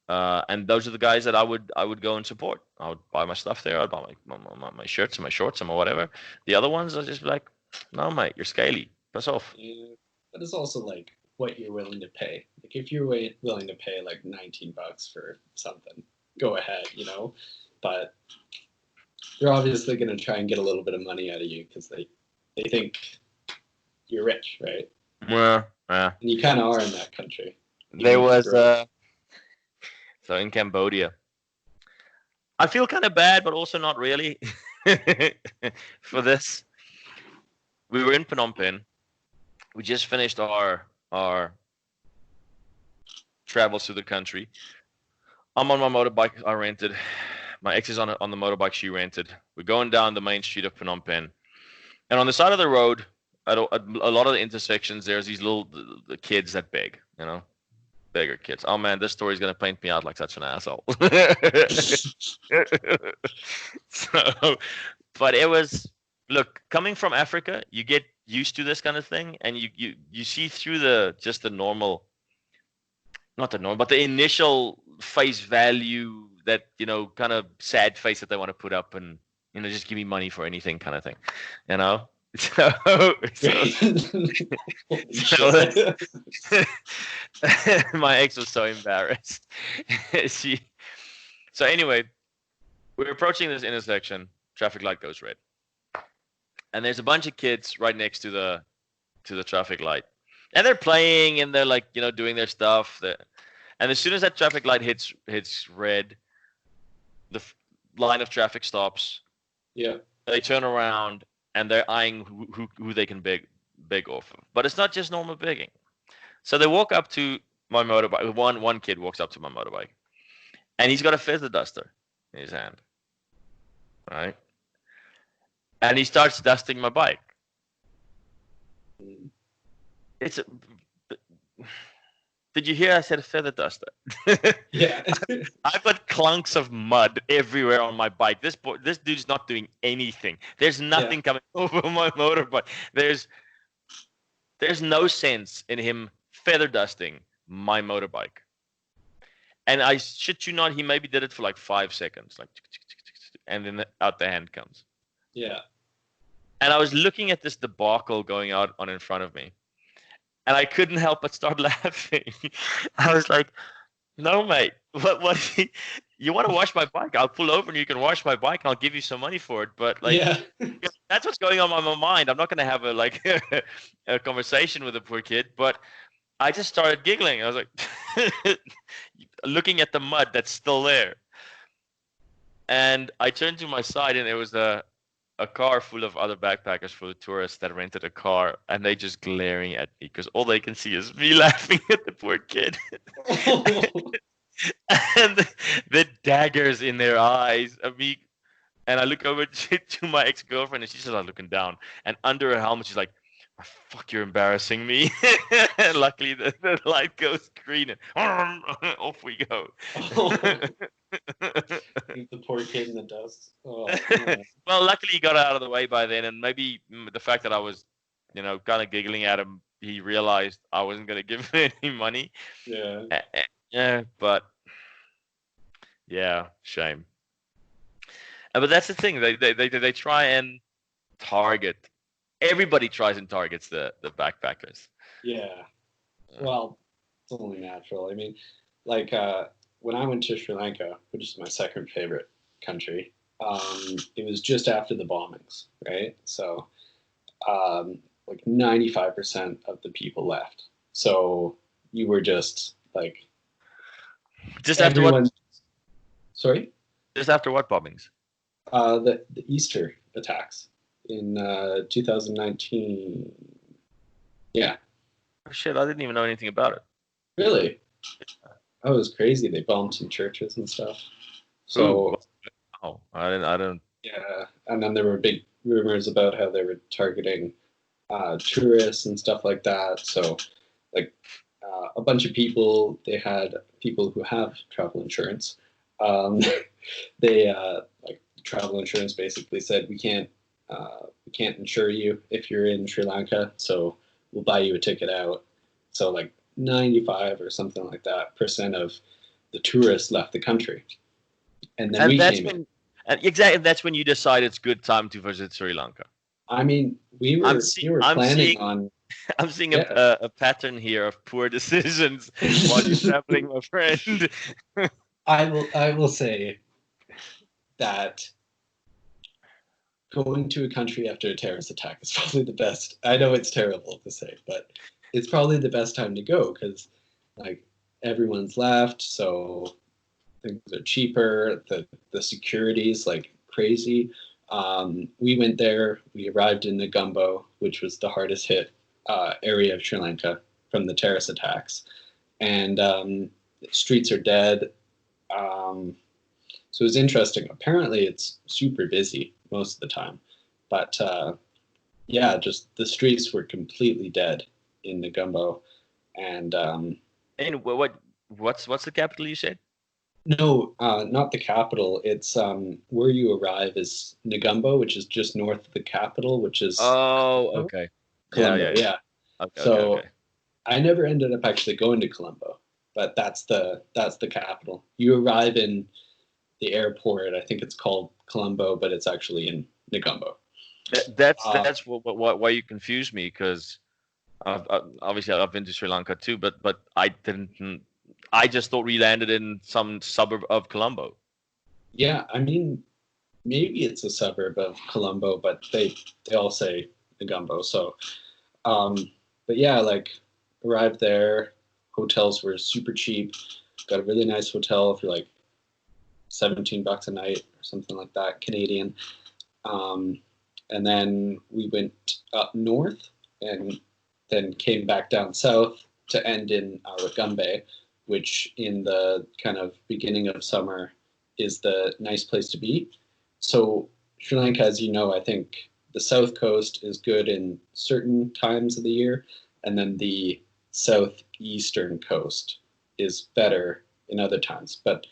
And those are the guys that I would go and support. I would buy my stuff there. I'd buy my shirts and my shorts and my whatever. The other ones are just like, no, mate, you're scaly. Piss off. Yeah, but it's also like what you're willing to pay. Like if you're willing to pay like $19 for something, go ahead, But they're obviously going to try and get a little bit of money out of you because they think you're rich, right? Yeah. And you kind of are in that country. There was so in Cambodia, I feel kind of bad, but also not really for this. we were in Phnom Penh. We just finished our travels through the country. I'm on my motorbike. I rented. My ex is on the motorbike she rented. We're going down the main street of Phnom Penh, and on the side of the road, at a lot of the intersections, there's these little the kids that beg, beggar kids. Oh man, this story is gonna paint me out like such an asshole. So, but it was, look, coming from Africa, you get used to this kind of thing, and you see through the normal, not the normal, but the initial face value, that kind of sad face that they want to put up, and just give me money for anything kind of thing, So, my ex was so embarrassed. So anyway, we're approaching this intersection. Traffic light goes red, and there's a bunch of kids right next to the traffic light, and they're playing, and they're like doing their stuff. And as soon as that traffic light hits red, the line of traffic stops. Yeah. They turn around and they're eyeing who they can beg off of. But it's not just normal begging. So they walk up to my motorbike. One kid walks up to my motorbike, and he's got a feather duster in his hand, right? And he starts dusting my bike. Did you hear I said a feather duster? Yeah. I've got clunks of mud everywhere on my bike. This dude's not doing anything. There's nothing coming over my motorbike. There's no sense in him feather dusting my motorbike. And I shit you not, he maybe did it for like 5 seconds, and then out the hand comes. Yeah. And I was looking at this debacle going on in front of me. And I couldn't help but start laughing. I was like, "No, mate. What? You want to wash my bike? I'll pull over and you can wash my bike, and I'll give you some money for it." But that's what's going on in my mind. I'm not going to have a conversation with the poor kid. But I just started giggling. I was like, looking at the mud that's still there. And I turned to my side, and there was a car full of other backpackers, full of tourists that rented a car, and they just glaring at me because all they can see is me laughing at the poor kid. And the daggers in their eyes of me. And I look over to my ex-girlfriend, and she's just like looking down. And under her helmet, she's like, "Oh, fuck, you're embarrassing me." And luckily, the light goes green, and off we go. Leave the poor kid in the dust. Oh, well, luckily he got out of the way by then, and maybe the fact that I was, kind of giggling at him, he realized I wasn't going to give him any money. Yeah. Yeah, but yeah, shame. But that's the thing. They try and target. Everybody tries and targets the backpackers. Yeah. Well, it's only natural. I mean, when I went to Sri Lanka, which is my second favorite country, it was just after the bombings, right? So, 95% of the people left. So you were just after what? Sorry? Just after what bombings? The Easter attacks in 2019. Yeah. Oh, shit, I didn't even know anything about it. Really? Oh, it was crazy. They bombed some churches and stuff. So, I didn't. Yeah, and then there were big rumors about how they were targeting tourists and stuff like that. So, a bunch of people. They had people who have travel insurance. They travel insurance basically said we can't insure you if you're in Sri Lanka, so we'll buy you a ticket out. So 95 or something like that % of the tourists left the country, and then exactly. That's when you decide it's good time to visit Sri Lanka. I mean, we were planning on. I'm seeing a pattern here of poor decisions while you're traveling, my friend. I will say that going to a country after a terrorist attack is probably the best. I know it's terrible to say, but it's probably the best time to go because everyone's left, so things are cheaper. The security is crazy. We went there. We arrived in Negombo, which was the hardest hit area of Sri Lanka from the terrorist attacks. And streets are dead. So it was interesting. Apparently, it's super busy most of the time. But yeah, just the streets were completely dead in Negombo. And what's the capital you said? no, not the capital. It's where you arrive is Negombo, which is just north of the capital, which is Okay. Colombo. Yeah. Okay, So okay. I never ended up actually going to Colombo, but that's the capital. You arrive in the airport. I think it's called Colombo, but it's actually in Negombo. That's why you confused me, because obviously I've been to Sri Lanka too, but I didn't. I just thought we landed in some suburb of Colombo. Yeah, I mean, maybe it's a suburb of Colombo, but they all say Negombo. So, but yeah, like arrived there. Hotels were super cheap. Got a really nice hotel for like $17 a night or something like that, Canadian. And then we went up north and then came back down south to end in Arugumbe, which in the kind of beginning of summer is the nice place to be. So Sri Lanka, as you know, I think the south coast is good in certain times of the year, and then the southeastern coast is better in other times. But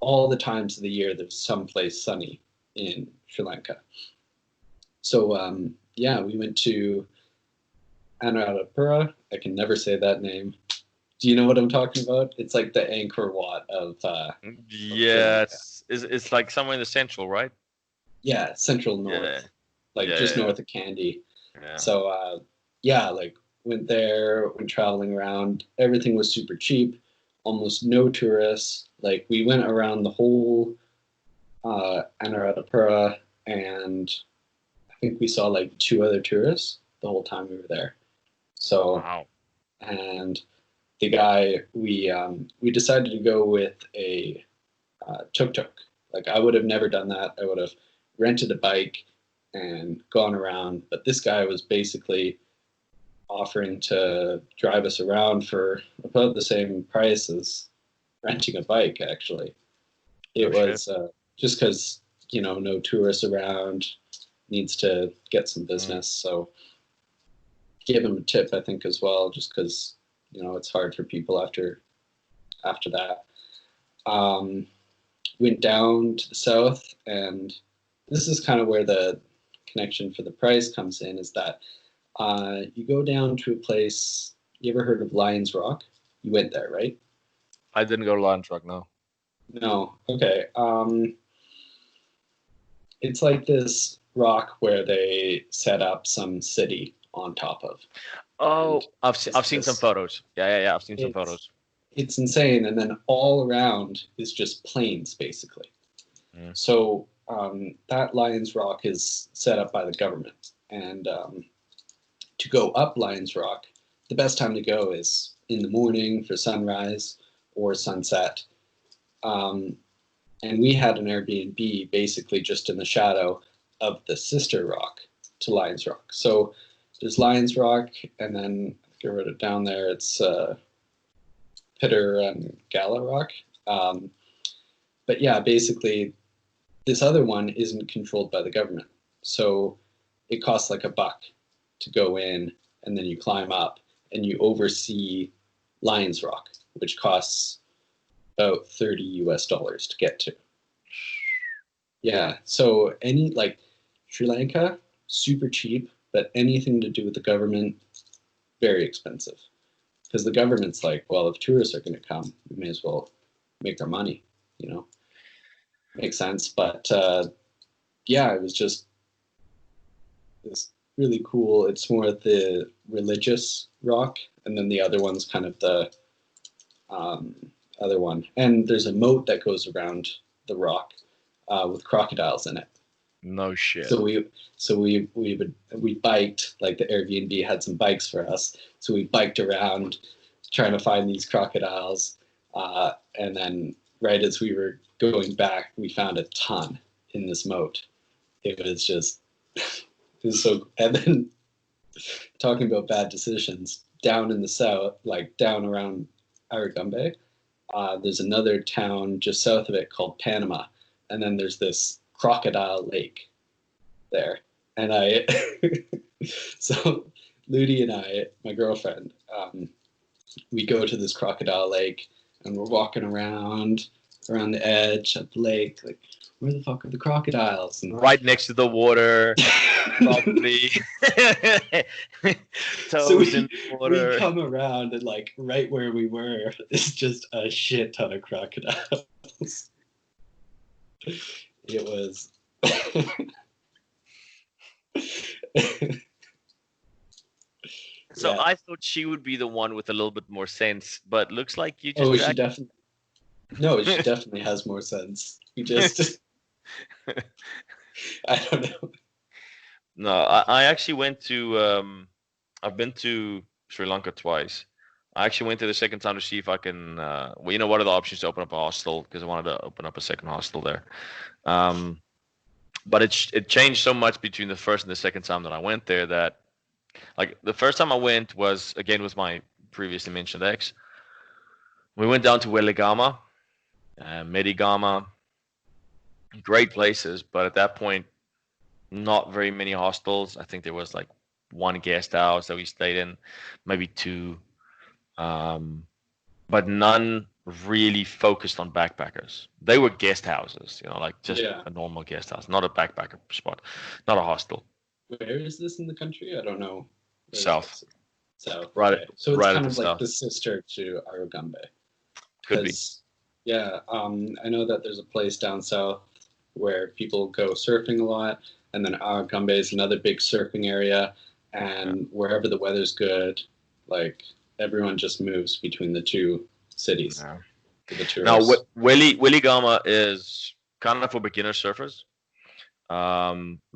all the times of the year, there's someplace sunny in Sri Lanka. So yeah, we went to Anuradhapura. I can never say that name. Do you know what I'm talking about? It's like the Angkor Wat of yeah, it's like somewhere in the central, right? Yeah, central north, Yeah, like just north of Kandy. Yeah. So yeah, like went there, went traveling around. Everything was super cheap, almost no tourists. Like we went around the whole Anuradhapura, and I think we saw like 2 other tourists the whole time we were there. So Wow. and the guy we decided to go with a tuk-tuk. Like I would have never done that. I would have rented a bike and gone around, but this guy was basically offering to drive us around for about the same price as renting a bike. Actually, it was just because no tourists around, needs to get some business, so give him a tip, I think, as well, just because it's hard for people after that. Went down to the south, and this is kind of where the connection for the price comes in, is that you go down to a place. You ever heard of Lions Rock? You went there, right? I didn't go to Lions Rock, no. No. Okay. It's like this rock where they set up some city on top of. Oh, I've seen some photos. Yeah. I've seen some photos. It's insane, and then all around is just plains, basically. So that Lions Rock is set up by the government, and to go up Lions Rock, the best time to go is in the morning for sunrise or sunset. And we had an Airbnb basically just in the shadow of the sister rock to Lions Rock. So there's Lions Rock, and then I wrote it down there. It's Pitter and Gala Rock. But yeah, basically, this other one isn't controlled by the government. So it costs like $1 to go in, and then you climb up and you oversee Lions Rock, which costs about $30 to get to. Yeah. So like Sri Lanka, super cheap, but anything to do with the government, very expensive. Because the government's like, well, if tourists are going to come, we may as well make our money, Makes sense. But yeah, it was just it's really cool. It's more of the religious rock, and then the other one's kind of the other one. And there's a moat that goes around the rock with crocodiles in it. No shit. So we biked, like the Airbnb had some bikes for us. So we biked around trying to find these crocodiles. And then right as we were going back, we found a ton in this moat. it was just, it was so, and then talking about bad decisions, down in the south, like down around Aragumbe, there's another town just south of it called Panama. And then there's this crocodile lake there. And so Ludi and I, my girlfriend, we go to this crocodile lake and we're walking around the edge of the lake, like, where the fuck are the crocodiles? And right next to the water, probably. So Toes in the water. we come around and like right where we were is just a shit ton of crocodiles. It was So yeah. I thought she would be the one with a little bit more sense, but looks like you just. Oh, she definitely. No, she definitely has more sense. We just. I don't know. No, I actually went to. I've been to Sri Lanka twice. I actually went there the second time to see if I can. Well, you know, what are the options to open up a hostel? Because I wanted to open up a second hostel there. But it changed so much between the first and the second time that I went there that, like, the first time I went was again with my previously mentioned ex. We went down to Weligama, Medigama, great places, but at that point, not very many hostels. I think there was like one guest house that we stayed in, maybe two, but none really focused on backpackers. They were guest houses, you know, like just a normal guest house, not a backpacker spot, not a hostel. Where is this in the country? I don't know. South. Right. Okay. So it's right kind of like south. the sister to Arugumbe. Could be. Yeah, I know that there's a place down south where people go surfing a lot, and then Arugumbe is another big surfing area, and wherever the weather's good, like everyone just moves between the two cities. Yeah. The tourists. Now, Weligama is kind of for beginner surfers.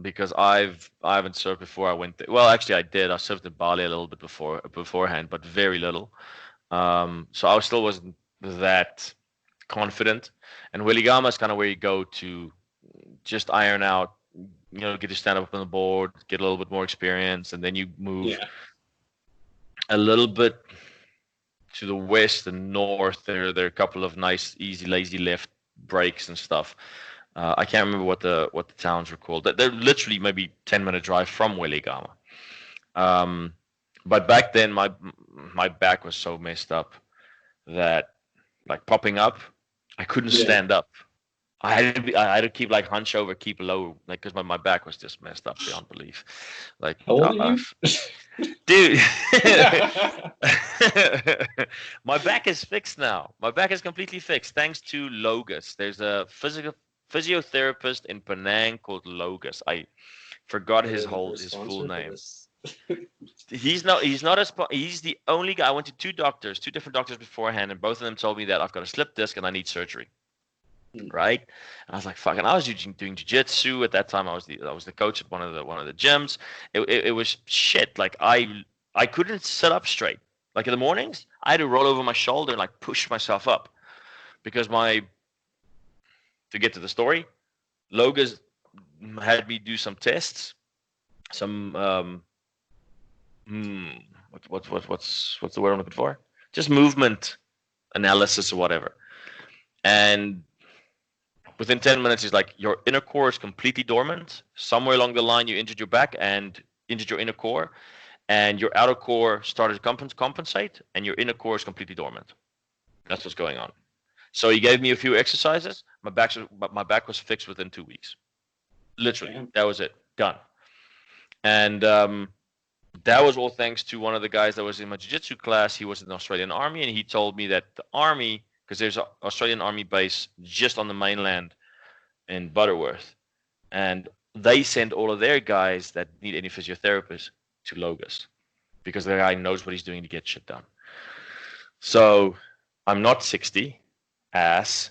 Because I haven't surfed before I went there. Well, actually I did. I surfed in Bali a little bit beforehand, but very little. So I still wasn't that confident. And Weligama is kind of where you go to just iron out, you know, get to stand up on the board, get a little bit more experience, and then you move a little bit to the west and north. There are a couple of nice, easy, lazy left breaks and stuff. I can't remember what the towns were called. They're literally maybe 10-minute drive from Weligama. But back then my back was so messed up that, like, popping up, I couldn't stand up. I had to keep like hunch over, keep low, like, because my back was just messed up beyond belief. Like, how old are you? Dude, my back is fixed now. My back is completely fixed thanks to Logus. There's a physiotherapist in Penang called Logus. I forgot his full name. He's the only guy. I went to two different doctors beforehand, and both of them told me that I've got a slip disc and I need surgery. Right? And I was like, fuck. And I was doing jiu-jitsu at that time. I was the coach at one of the gyms. It was shit. Like, I couldn't sit up straight. Like, in the mornings, I had to roll over my shoulder and like push myself up because to get to the story, Logas had me do some tests, some what's the word I'm looking for? Just movement analysis or whatever. And within 10 minutes, he's like, your inner core is completely dormant. Somewhere along the line, you injured your back and injured your inner core, and your outer core started to compensate, and your inner core is completely dormant. That's what's going on. So he gave me a few exercises. My back was fixed within 2 weeks. Literally, that was it. Done. And that was all thanks to one of the guys that was in my jiu-jitsu class. He was in the Australian Army, and he told me that the Army, because there's an Australian Army base just on the mainland in Butterworth, and they send all of their guys that need any physiotherapists to Logus because the guy knows what he's doing to get shit done. So I'm not 60. Ass.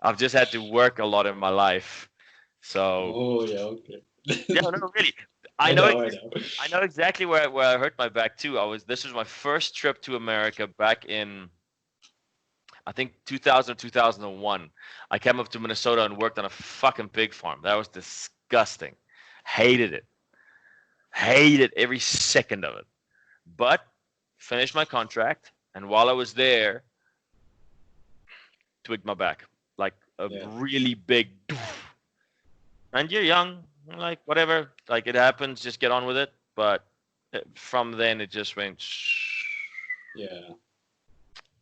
I've just had to work a lot in my life. So. Oh yeah, okay. No, really. I know exactly where I hurt my back too. This was my first trip to America back in. I think 2000 or 2001. I came up to Minnesota and worked on a fucking pig farm. That was disgusting. Hated it. Hated every second of it. But finished my contract, and while I was there, twigged my back. Like a really big. And you're young, like whatever. Like it happens, just get on with it. But from then it just went. Yeah.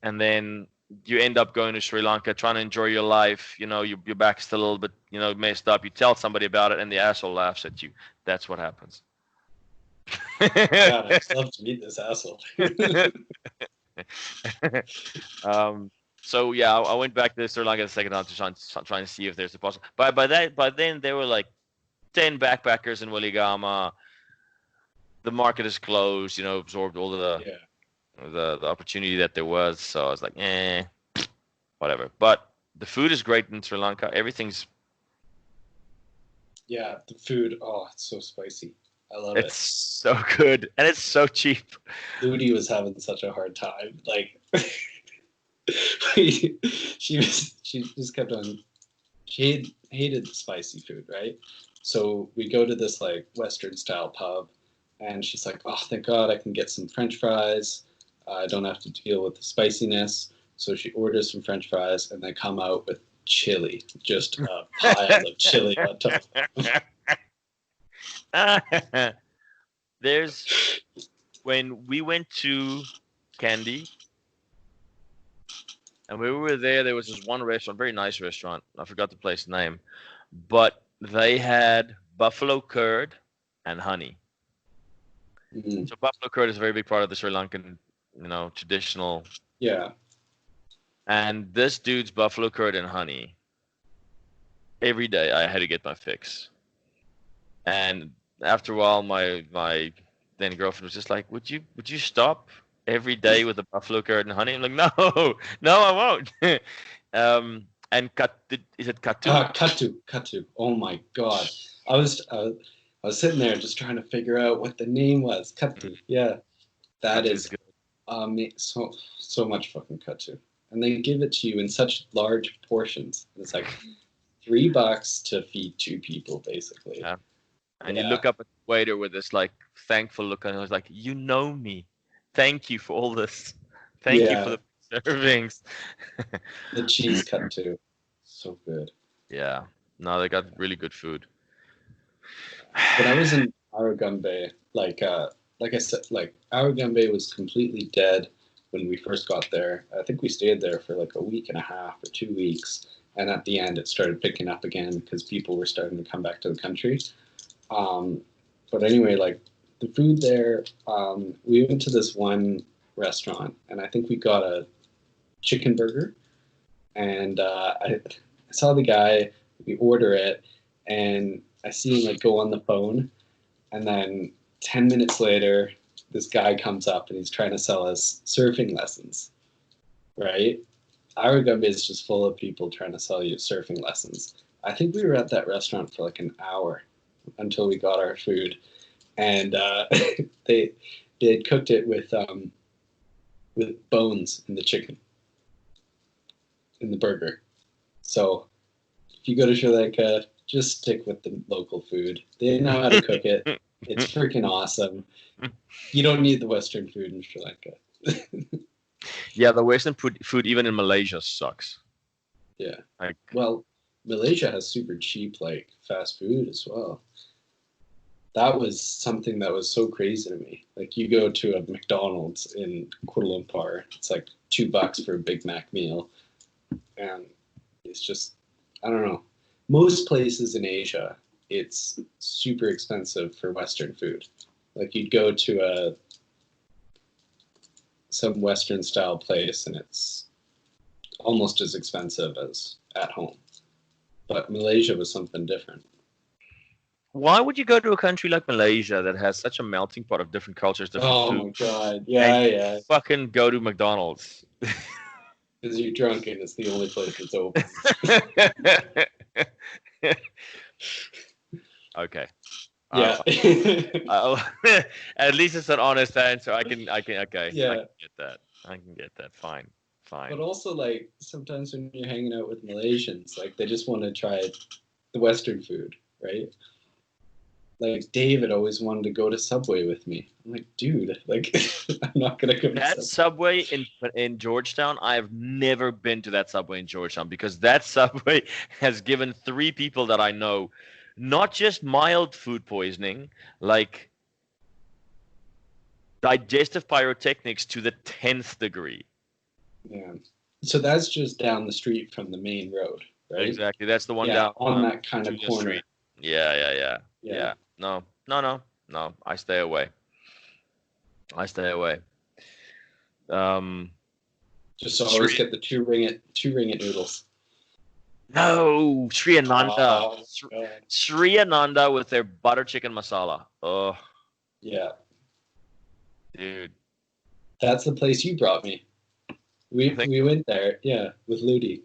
And then you end up going to Sri Lanka, trying to enjoy your life. You know, your back's still a little bit, messed up. You tell somebody about it, and the asshole laughs at you. That's what happens. God, I'd love to meet this asshole. So yeah, I went back to Sri Lanka the second time to try and see if there's a possible. By then there were like 10 backpackers in Weligama. The market is closed. Absorbed all the opportunity that there was. So I was like, whatever. But the food is great in Sri Lanka. Everything's. Yeah, the food. Oh, it's so spicy. I love it. It's so good, and it's so cheap. Ludi was having such a hard time. Like, she just kept on. She hated the spicy food, right? So we go to this like Western style pub, and she's like, "Oh, thank God, I can get some French fries. I don't have to deal with the spiciness." So she orders some French fries, and they come out with chili, just a pile of chili on top. There's when we went to Kandy, and we were there was this one restaurant, very nice restaurant. I forgot the place name, but they had buffalo curd and honey. Mm-hmm. So buffalo curd is a very big part of the Sri Lankan, traditional. Yeah. And this dude's buffalo curd and honey. Every day I had to get my fix. And after a while, my then girlfriend was just like, "Would you stop every day with the buffalo curd and honey?" I'm like, "No, I won't." And is it katu? Katu. Oh my God, I was sitting there just trying to figure out what the name was. Katu. Yeah, that is good. So much fucking katu, and they give it to you in such large portions. It's like $3 to feed 2 people, basically. Yeah. And you look up at the waiter with this like thankful look, and I was like, "You know me. Thank you for all this. Thank you for the servings." The cheese cut too, so good. Yeah, no, they got really good food. When I was in Arugumbe, like I said, like Arugumbe was completely dead when we first got there. I think we stayed there for like a week and a half or 2 weeks, and at the end it started picking up again because people were starting to come back to the country. But anyway, like the food there, we went to this one restaurant, and I think we got a chicken burger, and I saw the guy, we order it, and I see him like go on the phone, and then 10 minutes later, this guy comes up and he's trying to sell us surfing lessons, right? Arugumbe is just full of people trying to sell you surfing lessons. I think we were at that restaurant for like an hour until we got our food, and they had cooked it with bones in the chicken in the burger. So if you go to Sri Lanka, just stick with the local food. They know how to cook it. It's freaking awesome. You don't need the Western food in Sri Lanka. Yeah, the Western food even in Malaysia sucks. Yeah. Well, Malaysia has super cheap like fast food as well. That was something that was so crazy to me. Like you go to a McDonald's in Kuala Lumpur, it's like $2 for a Big Mac meal, and it's just, I don't know. Most places in Asia, it's super expensive for Western food. Like you'd go to some Western style place, and it's almost as expensive as at home. But Malaysia was something different. Why would you go to a country like Malaysia that has such a melting pot of different cultures, different food? Oh my God. Yeah. Fucking go to McDonald's. Because you're drunk and it's the only place that's open. Okay. Yeah. At least it's an honest answer. I can. Okay. Yeah. I can get that. Fine. fine. But also, like, sometimes when you're hanging out with Malaysians, like, they just want to try the Western food, right? Like, David always wanted to go to Subway with me. I'm like, dude, like, I'm not going to go to That Subway. Subway in Georgetown, I've never been to that Subway in Georgetown because that Subway has given 3 people that I know not just mild food poisoning, like digestive pyrotechnics to the 10th degree. Yeah. So that's just down the street from the main road, right? Exactly. That's the one Yeah, down on that kind of Julia corner. Street. Yeah. No. I stay away. Just always Sri, get the two ringgit noodles. no, Sri Ananda. Oh, God. Sri Ananda with their butter chicken masala. Oh, Yeah. dude. That's the place you brought me. We went there, yeah, with Ludi.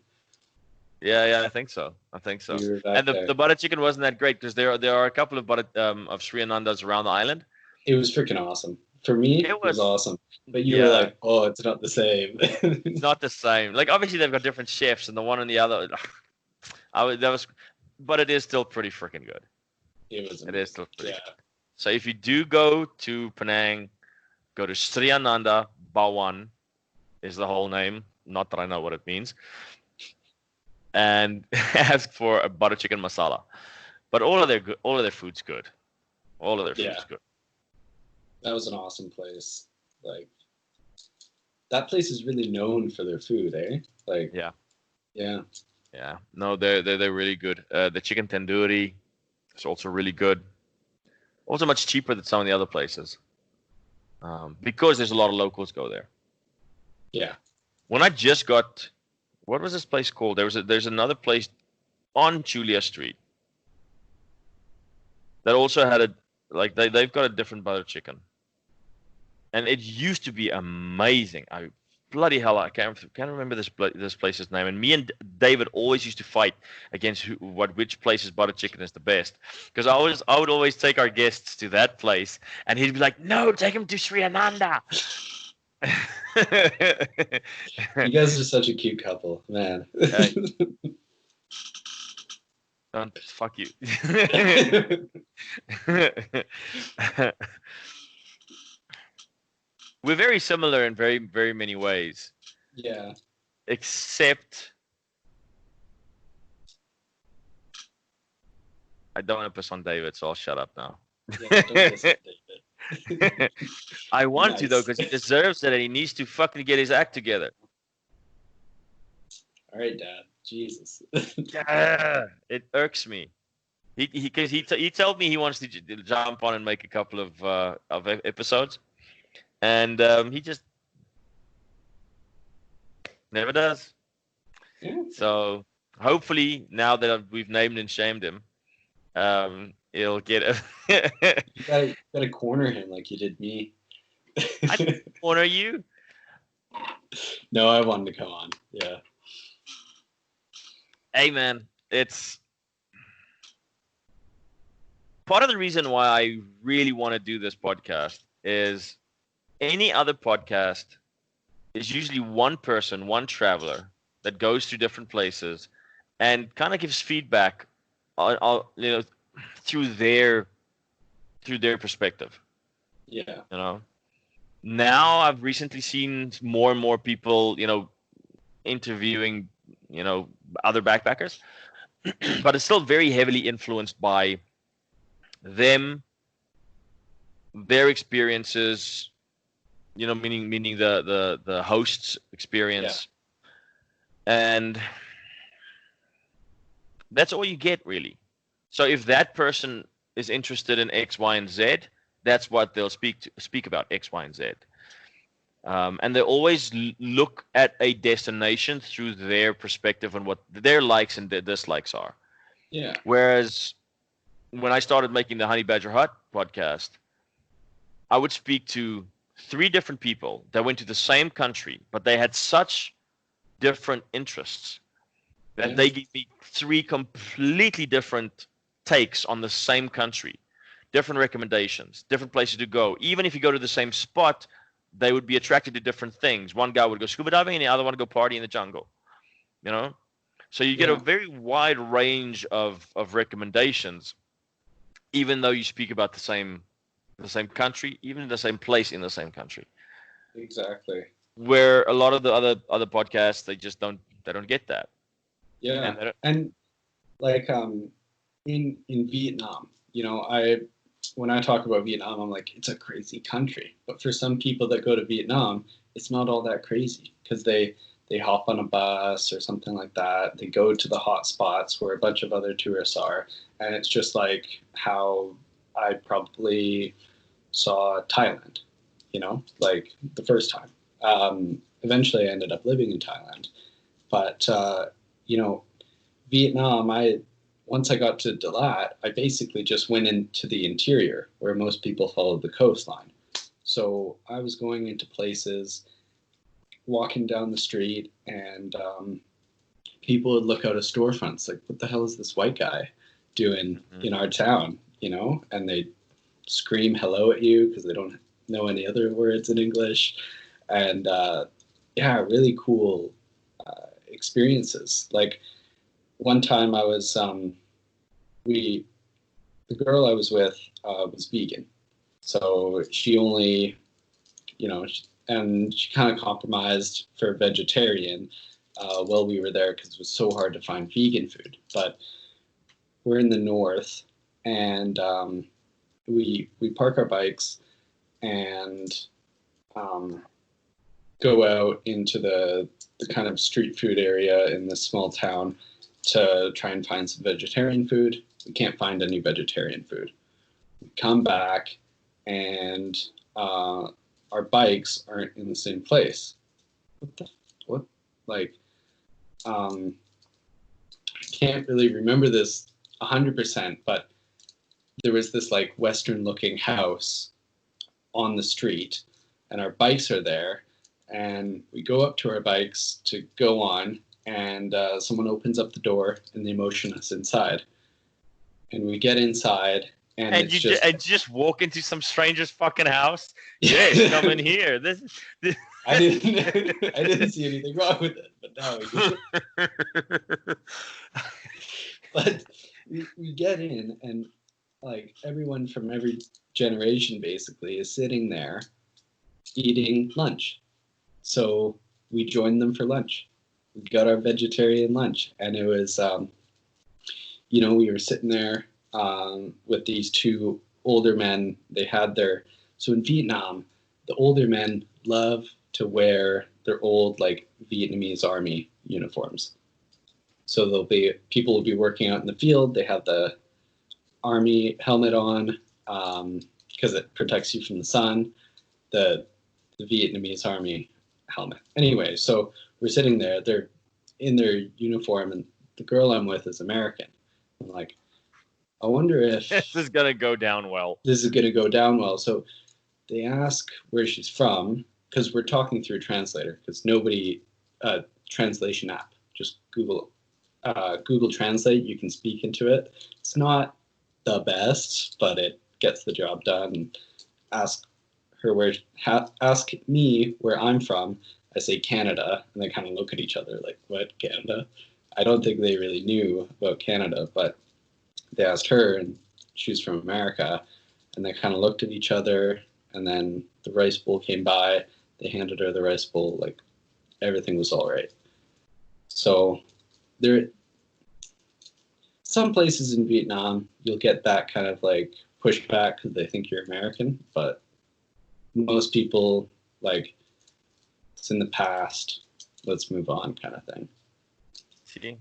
Yeah, I think so. We were back And there. the butter chicken wasn't that great because there are a couple of of Sri Anandas around the island. It was freaking awesome. For me, it was awesome. But you were like, oh, it's not the same. It's not the same. Like, obviously, they've got different chefs, and the one and the other. But it is still pretty freaking good. It was. It is still pretty Yeah. good. So if you do go to Penang, go to Sri Ananda Bawan, is the whole name. Not that I know what it means. And ask for a butter chicken masala. But all of their food's good. All of their food's good. That was an awesome place. Like, that place is really known for their food, eh? Like, yeah. No, they're really good. The chicken tandoori is also really good. Also much cheaper than some of the other places. Because there's a lot of locals go there. Yeah. When I just got, what was this place called? There's another place on Julia Street that also had they've got a different butter chicken. And it used to be amazing. Bloody hell, I can't remember this place's name. And me and David always used to fight against which place's butter chicken is the best. Because I would always take our guests to that place, and he'd be like, "No, take him to Sri Ananda." You guys are such a cute couple, man. Fuck you. We're very similar in very, very many ways. Yeah. Except I don't want to piss on David, so I'll shut up now. Yeah, don't piss on David. I want to, though, because he deserves it and he needs to fucking get his act together. All right, Dad. Jesus. Yeah, it irks me. He told me he wants to jump on and make a couple of episodes. And he just never does. Yeah. So hopefully, now that we've named and shamed him, he'll get it. You gotta corner him like you did me. I didn't corner you. No, I wanted to come on. Yeah. Hey, man, it's part of the reason why I really want to do this podcast is any other podcast is usually one person, one traveler that goes to different places and kind of gives feedback on through their perspective. Yeah. Now I've recently seen more and more people, interviewing, other backpackers, but it's still very heavily influenced by them, their experiences, meaning the host's experience. Yeah. And that's all you get, really. So if that person is interested in X, Y, and Z, that's what they'll speak about, X, Y, and Z. And they always look at a destination through their perspective on what their likes and their dislikes are. Yeah. Whereas when I started making the Honey Badger Hut podcast, I would speak to 3 different people that went to the same country, but they had such different interests that they gave me 3 completely different takes on the same country, different recommendations, different places to go. Even if you go to the same spot, they would be attracted to different things. One guy would go scuba diving, and the other one would go party in the jungle. You know, so you get a very wide range of recommendations, even though you speak about the same country, even the same place in the same country. Exactly. Where a lot of the other podcasts, they just don't get that. Yeah, and like in Vietnam, you know, when I talk about Vietnam, I'm like, it's a crazy country. But for some people that go to Vietnam, it's not all that crazy because they hop on a bus or something like that. They go to the hot spots where a bunch of other tourists are, and it's just like how I probably saw Thailand, you know, like the first time. Eventually, I ended up living in Thailand, but you know, Vietnam, once I got to Dalat, I basically just went into the interior where most people follow the coastline. So I was going into places, walking down the street, and people would look out of storefronts like, what the hell is this white guy doing in our town, you know? And they scream hello at you because they don't know any other words in English. And yeah, really cool experiences. Like one time I was, the girl I was with was vegan. So she only, you know, and she kind of compromised for vegetarian while we were there because it was so hard to find vegan food. But we're in the north, and we park our bikes and go out into the kind of street food area in this small town to try and find some vegetarian food. We can't find any vegetarian food. We come back, and our bikes aren't in the same place. What? Like, I can't really remember this 100%, but there was this like Western looking house on the street, and our bikes are there, and we go up to our bikes to go on, and someone opens up the door and they motion us inside, and we get inside. And you just walk into some stranger's fucking house. Yes, come in here. This. I didn't see anything wrong with it, but now we do. But we get in, and like everyone from every generation basically is sitting there eating lunch. So we joined them for lunch. We got our vegetarian lunch, and it was, you know, we were sitting there with these two older men. They had so in Vietnam, the older men love to wear their old like Vietnamese army uniforms. So people will be working out in the field. They have the army helmet on because it protects you from the sun. The Vietnamese army helmet. Anyway, so we're sitting there. They're in their uniform, and the girl I'm with is American. I'm like, I wonder if this is gonna go down well. This is gonna go down well. So they ask where she's from because we're talking through a translator because nobody translation app. Just Google Translate. You can speak into it. It's not the best, but it gets the job done. Ask me where I'm from. I say Canada, and they kind of look at each other like, what, Canada? I don't think they really knew about Canada, but they asked her, and she was from America, and they kind of looked at each other, and then the rice bowl came by. They handed her the rice bowl, like everything was all right. So some places in Vietnam, you'll get that kind of like pushback because they think you're American, but most people like, it's in the past, let's move on kind of thing. See?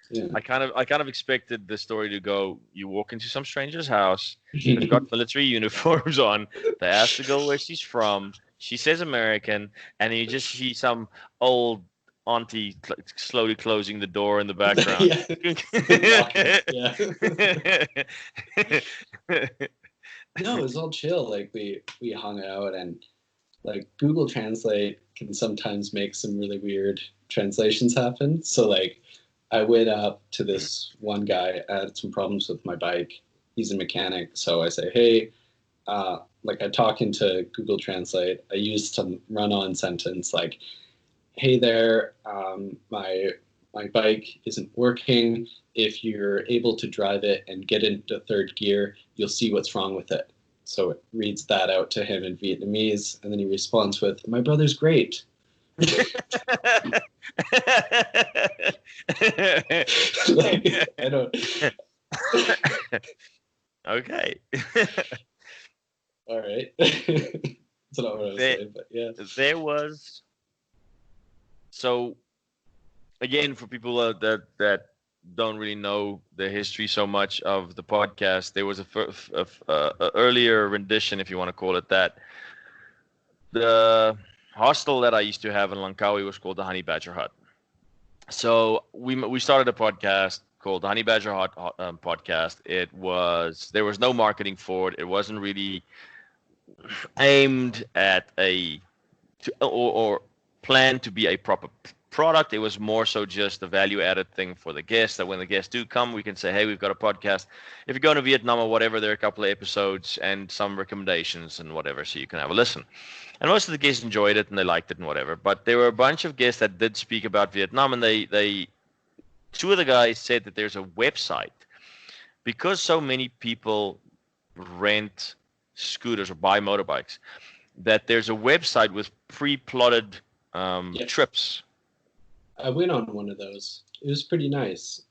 Yeah. I kind of expected the story to go, you walk into some stranger's house, they've got military uniforms on, they ask the girl where she's from, she says American, and you just see some old auntie slowly closing the door in the background. No, it was all chill. Like we hung out, and like Google Translate can sometimes make some really weird translations happen. So like I went up to this one guy. I had some problems with my bike. He's a mechanic. So I say, hey, like I talk into Google Translate. I use some run-on sentence like, "Hey there, my bike isn't working. If you're able to drive it and get into third gear, you'll see what's wrong with it." So it reads that out to him in Vietnamese, and then he responds with, "My brother's great." Like, I don't. Okay. All right. That's not what I was saying, but yeah. There was. So, again, for people that don't really know the history so much of the podcast, there was a earlier rendition, if you want to call it that. The hostel that I used to have in Langkawi was called the Honey Badger Hut. So we started a podcast called the Honey Badger Hut podcast. There was no marketing for it. It wasn't really aimed at or planned to be a proper product. It was more so just a value added thing for the guests, that when the guests do come, we can say, hey, we've got a podcast. If you're going to Vietnam or whatever, there are a couple of episodes and some recommendations and whatever, so you can have a listen. And most of the guests enjoyed it and they liked it and whatever. But there were a bunch of guests that did speak about Vietnam, and two of the guys said that there's a website, because so many people rent scooters or buy motorbikes, that there's a website with pre-plotted trips. I went on one of those. It was pretty nice.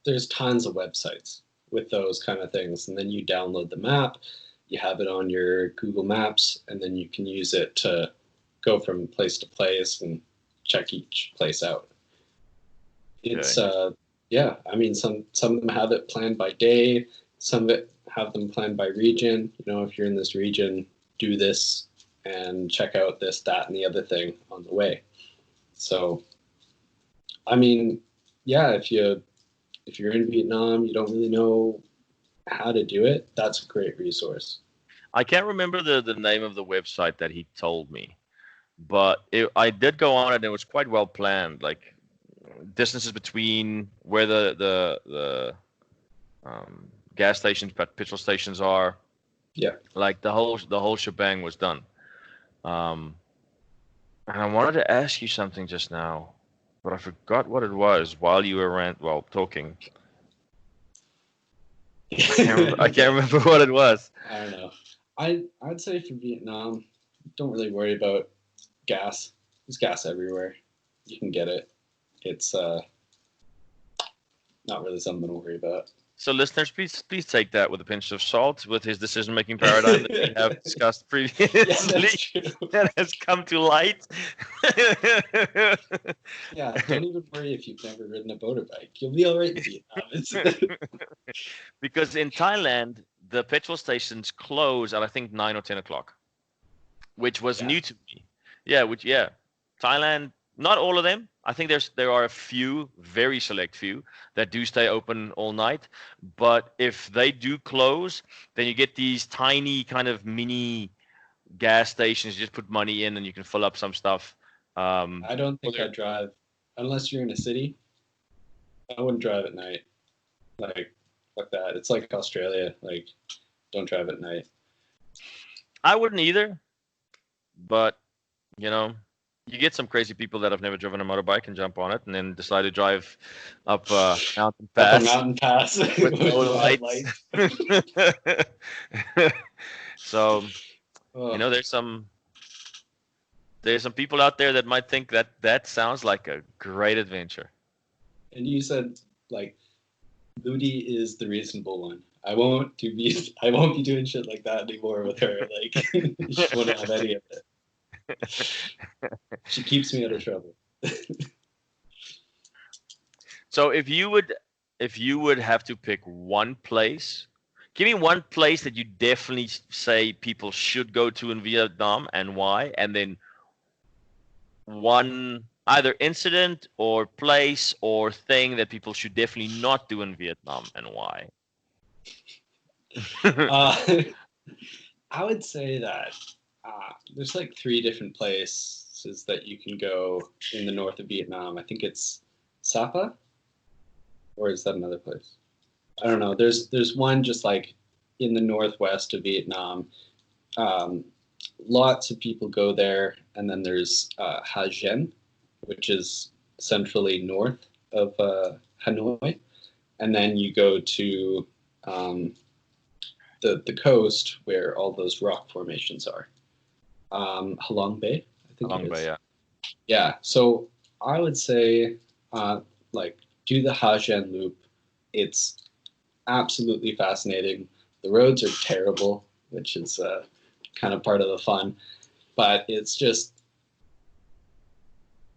There's tons of websites with those kind of things, and then you download the map, you have it on your Google Maps, and then you can use it to go from place to place and check each place out. It's yeah. I mean, some of them have it planned by day. Some of it have them planned by region. You know, if you're in this region, do this and check out this, that, and the other thing on the way. So, I mean, yeah, if you're in Vietnam, you don't really know how to do it, that's a great resource. I can't remember the name of the website that he told me, but I did go on it, and it was quite well planned. Like distances between where the gas stations, petrol stations are. Yeah. Like the whole shebang was done. And I wanted to ask you something just now, but I forgot what it was while you were talking. I can't remember what it was. I don't know. I'd say for Vietnam, don't really worry about gas. There's gas everywhere. You can get it. It's not really something to worry about. So listeners, please take that with a pinch of salt with his decision-making paradigm that we have discussed previously. That has come to light. Yeah, don't even worry if you've never ridden a motorbike. You'll be all right in Vietnam. Because in Thailand, the petrol stations close at, I think, 9 or 10 o'clock, which was new to me. Yeah, Thailand, not all of them. I think there are a few, very select few, that do stay open all night. But if they do close, then you get these tiny kind of mini gas stations. You just put money in and you can fill up some stuff. I don't think I'd drive, unless you're in a city. I wouldn't drive at night. Like that. It's like Australia. Like, don't drive at night. I wouldn't either. But, you know, you get some crazy people that have never driven a motorbike and jump on it and then decide to drive up mountain pass. Up a mountain pass with no lights. So, you know, there's some people out there that might think that sounds like a great adventure. And you said, like, Ludi is the reasonable one. I won't be doing shit like that anymore with her. Like, she won't have any of it. She keeps me out of trouble. So if you would have to pick one place, give me one place that you definitely say people should go to in Vietnam and why, and then one either incident or place or thing that people should definitely not do in Vietnam and why. I would say that there's like 3 different places that you can go in the north of Vietnam. I think it's Sapa, or is that another place? I don't know. There's one just like in the northwest of Vietnam. Lots of people go there, and then there's Ha Giang, which is centrally north of Hanoi, and then you go to the coast where all those rock formations are. Halong Bay, I think Long it is. Bay, yeah. Yeah, so I would say do the Ha Giang Loop. It's absolutely fascinating. The roads are terrible, which is kind of part of the fun, but it's just,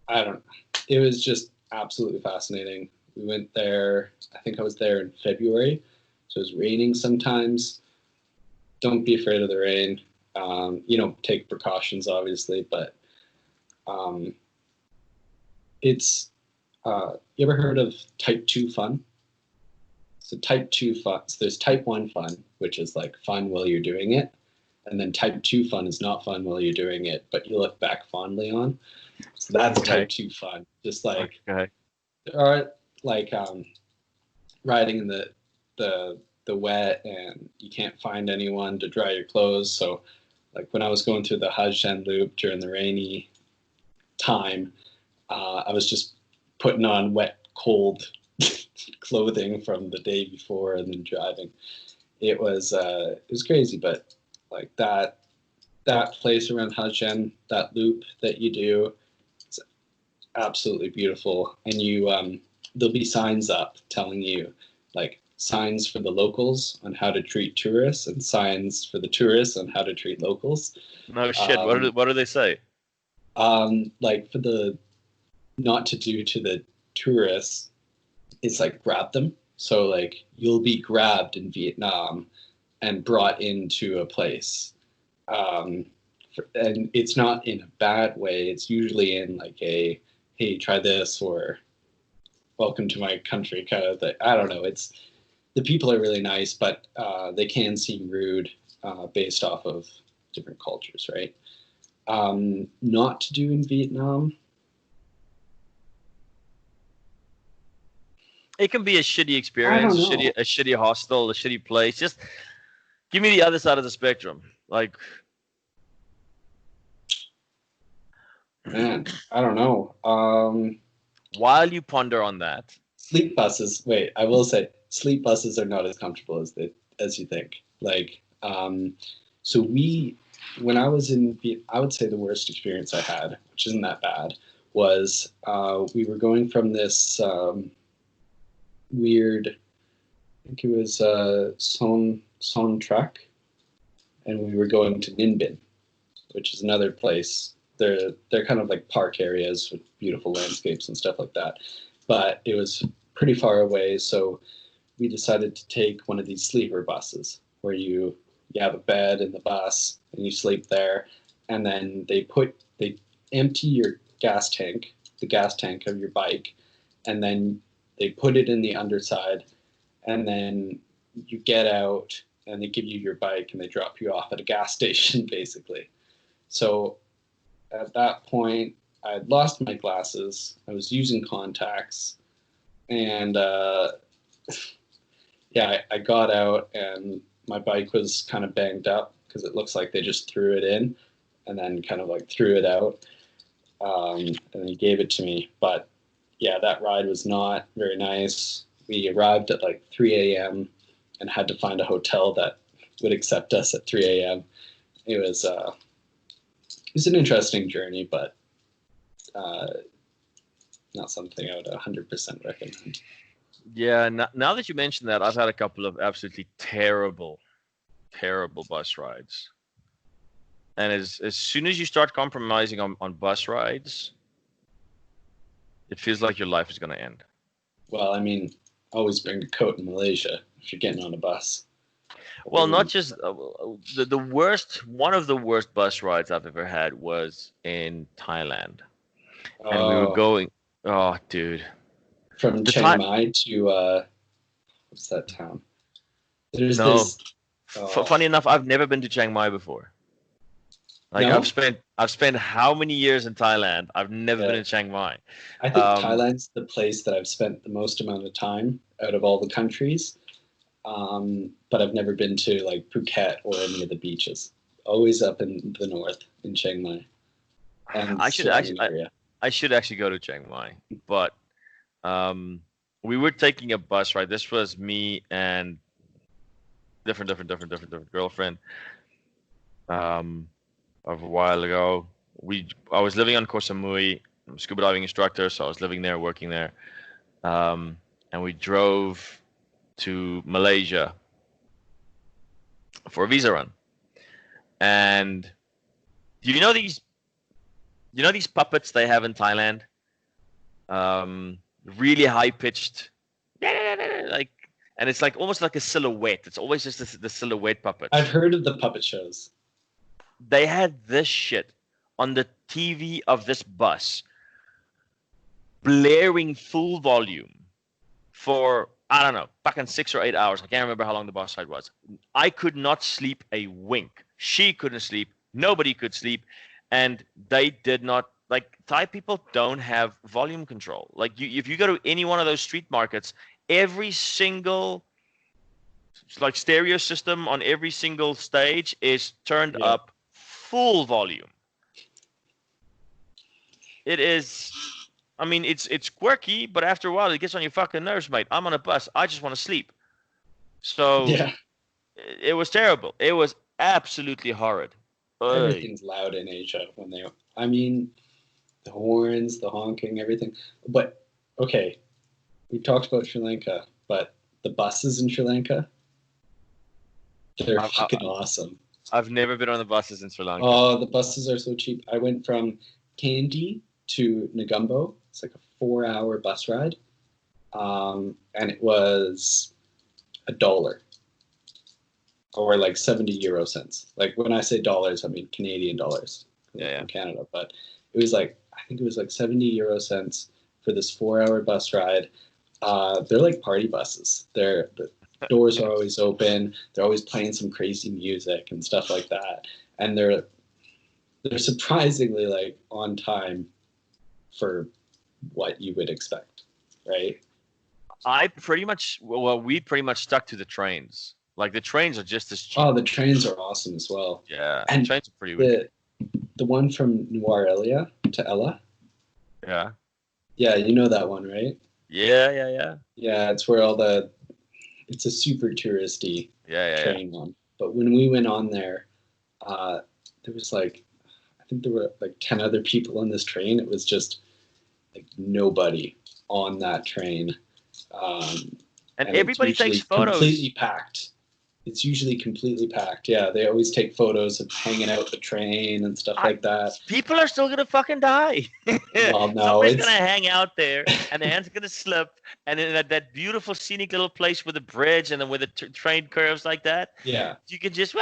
I don't know. It was just absolutely fascinating. We went there, I think I was there in February, so it was raining sometimes. Don't be afraid of the rain. Take precautions, obviously, but it's, you ever heard of type 2 fun? So type 2 fun, so there's type 1 fun, which is like fun while you're doing it. And then type 2 fun is not fun while you're doing it, but you look back fondly on. So that's type 2 fun. Just like, or like riding in the wet and you can't find anyone to dry your clothes. So like when I was going through the Ha Giang Loop during the rainy time, I was just putting on wet, cold clothing from the day before and then driving. It was crazy, but like that place around Ha Giang, that loop that you do, it's absolutely beautiful. And there'll be signs up telling you, like, signs for the locals on how to treat tourists and signs for the tourists on how to treat locals. No shit. What do they say? Like for the not to do to the tourists, it's like grab them. So like you'll be grabbed in Vietnam and brought into a place. And it's not in a bad way. It's usually in like a, hey, try this, or welcome to my country kind of thing. I don't know. It's, the people are really nice, but they can seem rude based off of different cultures, right? Not to do in Vietnam. It can be a shitty experience, a shitty hostel, a shitty place. Just give me the other side of the spectrum. Like, man, I don't know. While you ponder on that, sleep buses. Wait, I will say sleep buses are not as comfortable as you think. Like, so when I was in, I would say the worst experience I had, which isn't that bad, was we were going from this weird, I think it was Son Track, and we were going to Ninh Bình, which is another place. They're kind of like park areas with beautiful landscapes and stuff like that. But it was pretty far away, so we decided to take one of these sleeper buses where you have a bed in the bus and you sleep there, and then they empty your gas tank, the gas tank of your bike, and then they put it in the underside, and then you get out and they give you your bike and they drop you off at a gas station, basically. So at that point, I had lost my glasses. I was using contacts, and I got out, and my bike was kind of banged up because it looks like they just threw it in and then kind of like threw it out, and he gave it to me. But yeah, that ride was not very nice. We arrived at like 3 a.m. and had to find a hotel that would accept us at 3 a.m. It was an interesting journey, but not something I would 100% recommend. Yeah, now that you mention that, I've had a couple of absolutely terrible bus rides. And as soon as you start compromising on bus rides, it feels like your life is going to end. Well, I mean, always bring a coat in Malaysia if you're getting on a bus. Well, not just the worst. One of the worst bus rides I've ever had was in Thailand, and we were going. Oh, dude! From Chiang Mai to what's that town? There's this. Funny enough, I've never been to Chiang Mai before. Like, no? I've spent how many years in Thailand? I've never been in Chiang Mai. I think Thailand's the place that I've spent the most amount of time out of all the countries. but I've never been to like Phuket or any of the beaches. Always up in the north in Chiang Mai and surrounding area. I should actually go to Chiang Mai, but we were taking a bus ride. This was me and different girlfriend. Of a while ago, I was living on Koh Samui. I'm a scuba diving instructor, so I was living there, working there, and we drove to Malaysia for a visa run. And you know these puppets they have in Thailand, really high pitched, like, and it's like almost like a silhouette. It's always just the silhouette puppet. I've heard of the puppet shows. They had this shit on the TV of this bus, blaring full volume for, I don't know, fucking 6 or 8 hours. I can't remember how long the bus ride was. I could not sleep a wink. She couldn't sleep. Nobody could sleep. And they did not, like, Thai people don't have volume control. Like, if you go to any one of those street markets, every single, like, stereo system on every single stage is turned up full volume. It is, I mean, it's quirky, but after a while it gets on your fucking nerves, mate. I'm on a bus. I just want to sleep. So it was terrible. It was absolutely horrid. Everything's loud in Asia the horns, the honking, everything. But okay, we talked about Sri Lanka, but the buses in Sri Lanka, they're fucking awesome. I've never been on the buses in Sri Lanka. Oh, the buses are so cheap. I went from Kandy to Negombo. It's like a 4-hour bus ride. And it was $1 or like 70 euro cents. Like when I say dollars, I mean Canadian dollars from Canada. But it was like, I think it was like 70 euro cents for this 4-hour bus ride. They're like party buses. The doors are always open. They're always playing some crazy music and stuff like that. And they're surprisingly like on time for what you would expect, right? we pretty much stuck to the trains. Like the trains are just as cheap. Oh, the trains are awesome as well. Yeah, and the trains are pretty wicked. The one from Nuwara Eliya to Ella. Yeah. Yeah, you know that one, right? Yeah. Yeah, it's where it's a super touristy train one. But when we went on there, there was like, I think there were like 10 other people on this train. It was just like nobody on that train. And everybody takes photos. Completely packed. It's usually completely packed. Yeah, they always take photos of hanging out the train and stuff like that. People are still gonna fucking die. Well, no, somebody's gonna hang out there, and their hands are gonna slip, and in that beautiful scenic little place with the bridge and then with the train curves like that. Yeah, you can just.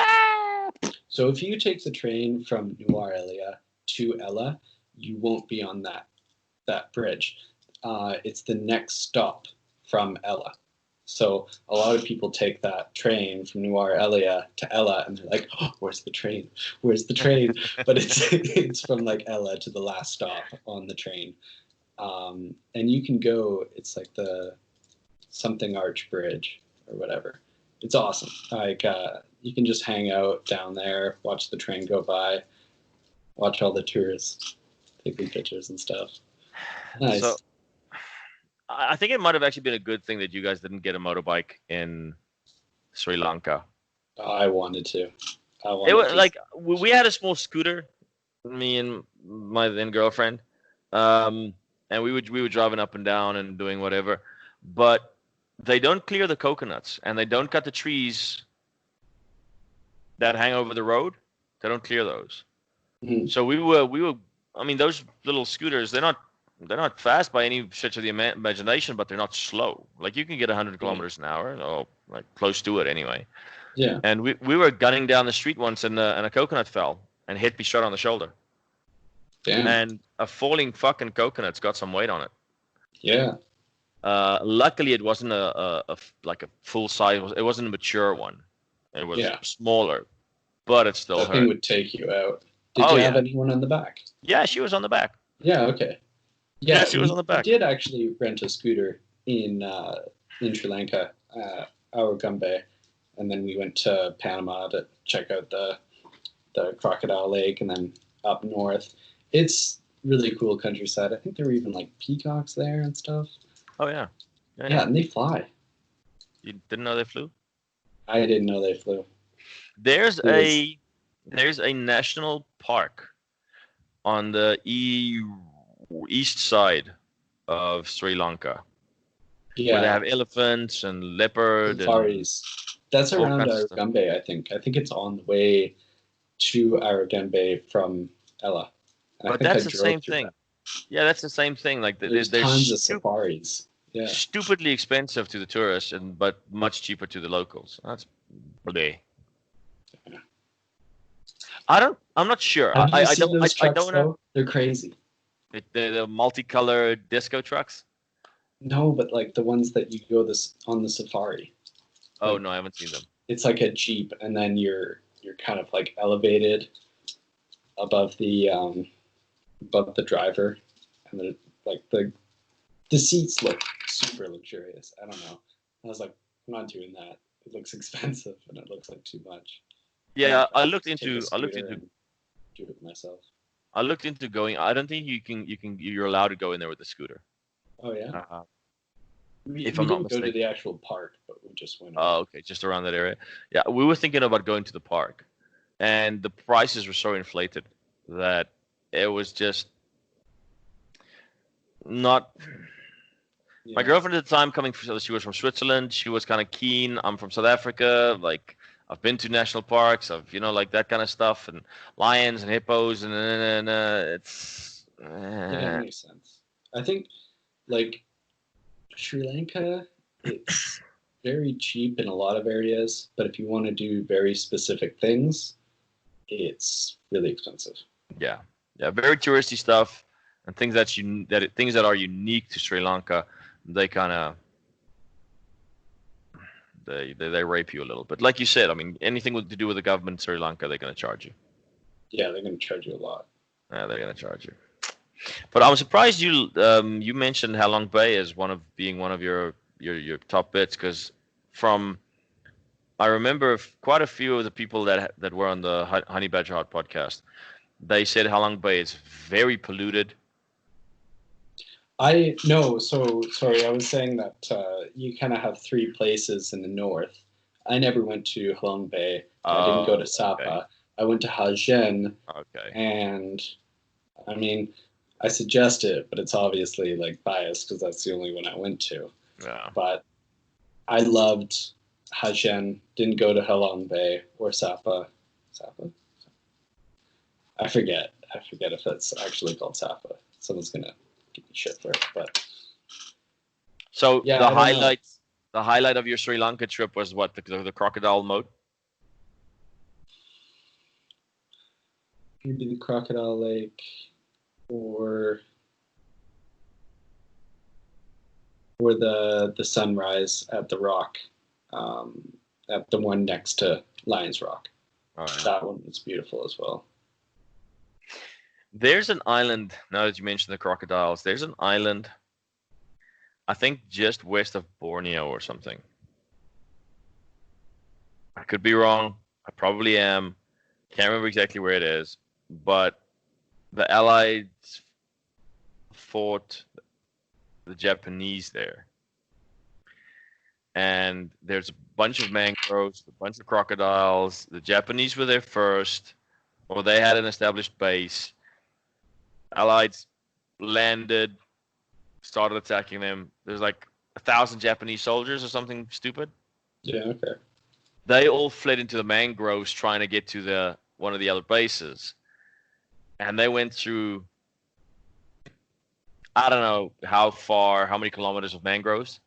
So if you take the train from Nuwara Eliya to Ella, you won't be on that bridge. It's the next stop from Ella. So a lot of people take that train from Nuwara Eliya to Ella, and they're like, "Oh, where's the train? Where's the train?" But it's from like Ella to the last stop on the train, and you can go. It's like the something arch bridge or whatever. It's awesome. Like you can just hang out down there, watch the train go by, watch all the tourists taking pictures and stuff. Nice. So, I think it might have actually been a good thing that you guys didn't get a motorbike in Sri Lanka. I wanted to. It was like we had a small scooter, me and my then girlfriend, and we were driving up and down and doing whatever. But they don't clear the coconuts and they don't cut the trees that hang over the road. They don't clear those. Mm-hmm. So we were. I mean, those little scooters, they're not fast by any stretch of the imagination, but they're not slow. Like you can get 100 kilometers an hour, or like close to it anyway. Yeah. And we were gunning down the street once, and a coconut fell and hit me straight on the shoulder. Damn. And a falling fucking coconut's got some weight on it. Yeah. Luckily, it wasn't a full size. It wasn't a mature one. It was smaller, but it still hurt. That thing would take you out. Did you have anyone on the back? Yeah, she was on the back. Yeah. Okay. Yeah, she was on the back. I did actually rent a scooter in Sri Lanka. Gumbe, and then we went to Panama to check out the Crocodile Lake, and then up north. It's really cool countryside. I think there were even like peacocks there and stuff. Oh yeah. Yeah, and they fly. You didn't know they flew? I didn't know they flew. There's a national park on the east side of Sri Lanka. Yeah. Where they have elephants and leopard safaris. That's around Aragambe, I think. I think it's on the way to Aragambe from Ella. And but that's the same thing. Yeah, that's the same thing. Like there's tons of safaris. Yeah. Stupidly expensive to the tourists, but much cheaper to the locals. That's bleh. Yeah. I'm not sure. Have you I seen don't. Those I trucks, don't know. They're crazy. The multicolored disco trucks. No, but like the ones that you go on the safari. Oh like, no, I haven't seen them. It's like a Jeep, and then you're kind of like elevated above the driver, and then like the seats look super luxurious. I don't know. I was like, I'm not doing that. It looks expensive, and it looks like too much. Yeah, I looked into do it myself. I looked into going. I don't think you're allowed to go in there with the scooter. Oh yeah. We I'm not didn't mistaken. go to the actual park, but we just went. Oh, okay, just around that area. Yeah, we were thinking about going to the park, and the prices were so inflated that it was just not. Yeah. My girlfriend at the time she was from Switzerland. She was kind of keen. I'm from South Africa. Like I've been to national parks. I've like that kind of stuff and lions and hippos and it's. Yeah, it makes sense. I think like Sri Lanka, it's very cheap in a lot of areas, but if you want to do very specific things, it's really expensive. Yeah, very touristy stuff and things things that are unique to Sri Lanka. They kind of they rape you a little bit. Like you said, I mean, anything to do with the government in Sri Lanka, they're going to charge you. Yeah, they're going to charge you a lot. Yeah, they're going to charge you. But I'm surprised you mentioned Halong Bay as one of your top bits, because I remember quite a few of the people that were on the Honey Badger Heart podcast. They said Halong Bay is very polluted. So sorry, I was saying that you kind of have three places in the north. I never went to Halong Bay. I didn't go to Sapa. Okay. I went to Hagen. Okay. And I mean, I suggest it, but it's obviously like biased because that's the only one I went to. Yeah. But I loved Hagen. Didn't go to Halong Bay or Sapa. Sapa? I forget if it's actually called Sapa. Someone's gonna give me shit for it, but. So yeah, the highlight of your Sri Lanka trip was what, the crocodile moat? Maybe the Crocodile Lake, or the sunrise at the rock, at the one next to Lions Rock. Right. That one was beautiful as well. There's an island, now that you mentioned the crocodiles, there's an island, I think just west of Borneo or something. I could be wrong. I probably am. Can't remember exactly where it is. But the Allies fought the Japanese there. And there's a bunch of mangroves, a bunch of crocodiles. The Japanese were there first, or they had an established base. Allies landed, started attacking them. There's like 1,000 Japanese soldiers or something stupid. Yeah, okay. They all fled into the mangroves trying to get to one of the other bases. And they went through, I don't know how many kilometers of mangroves.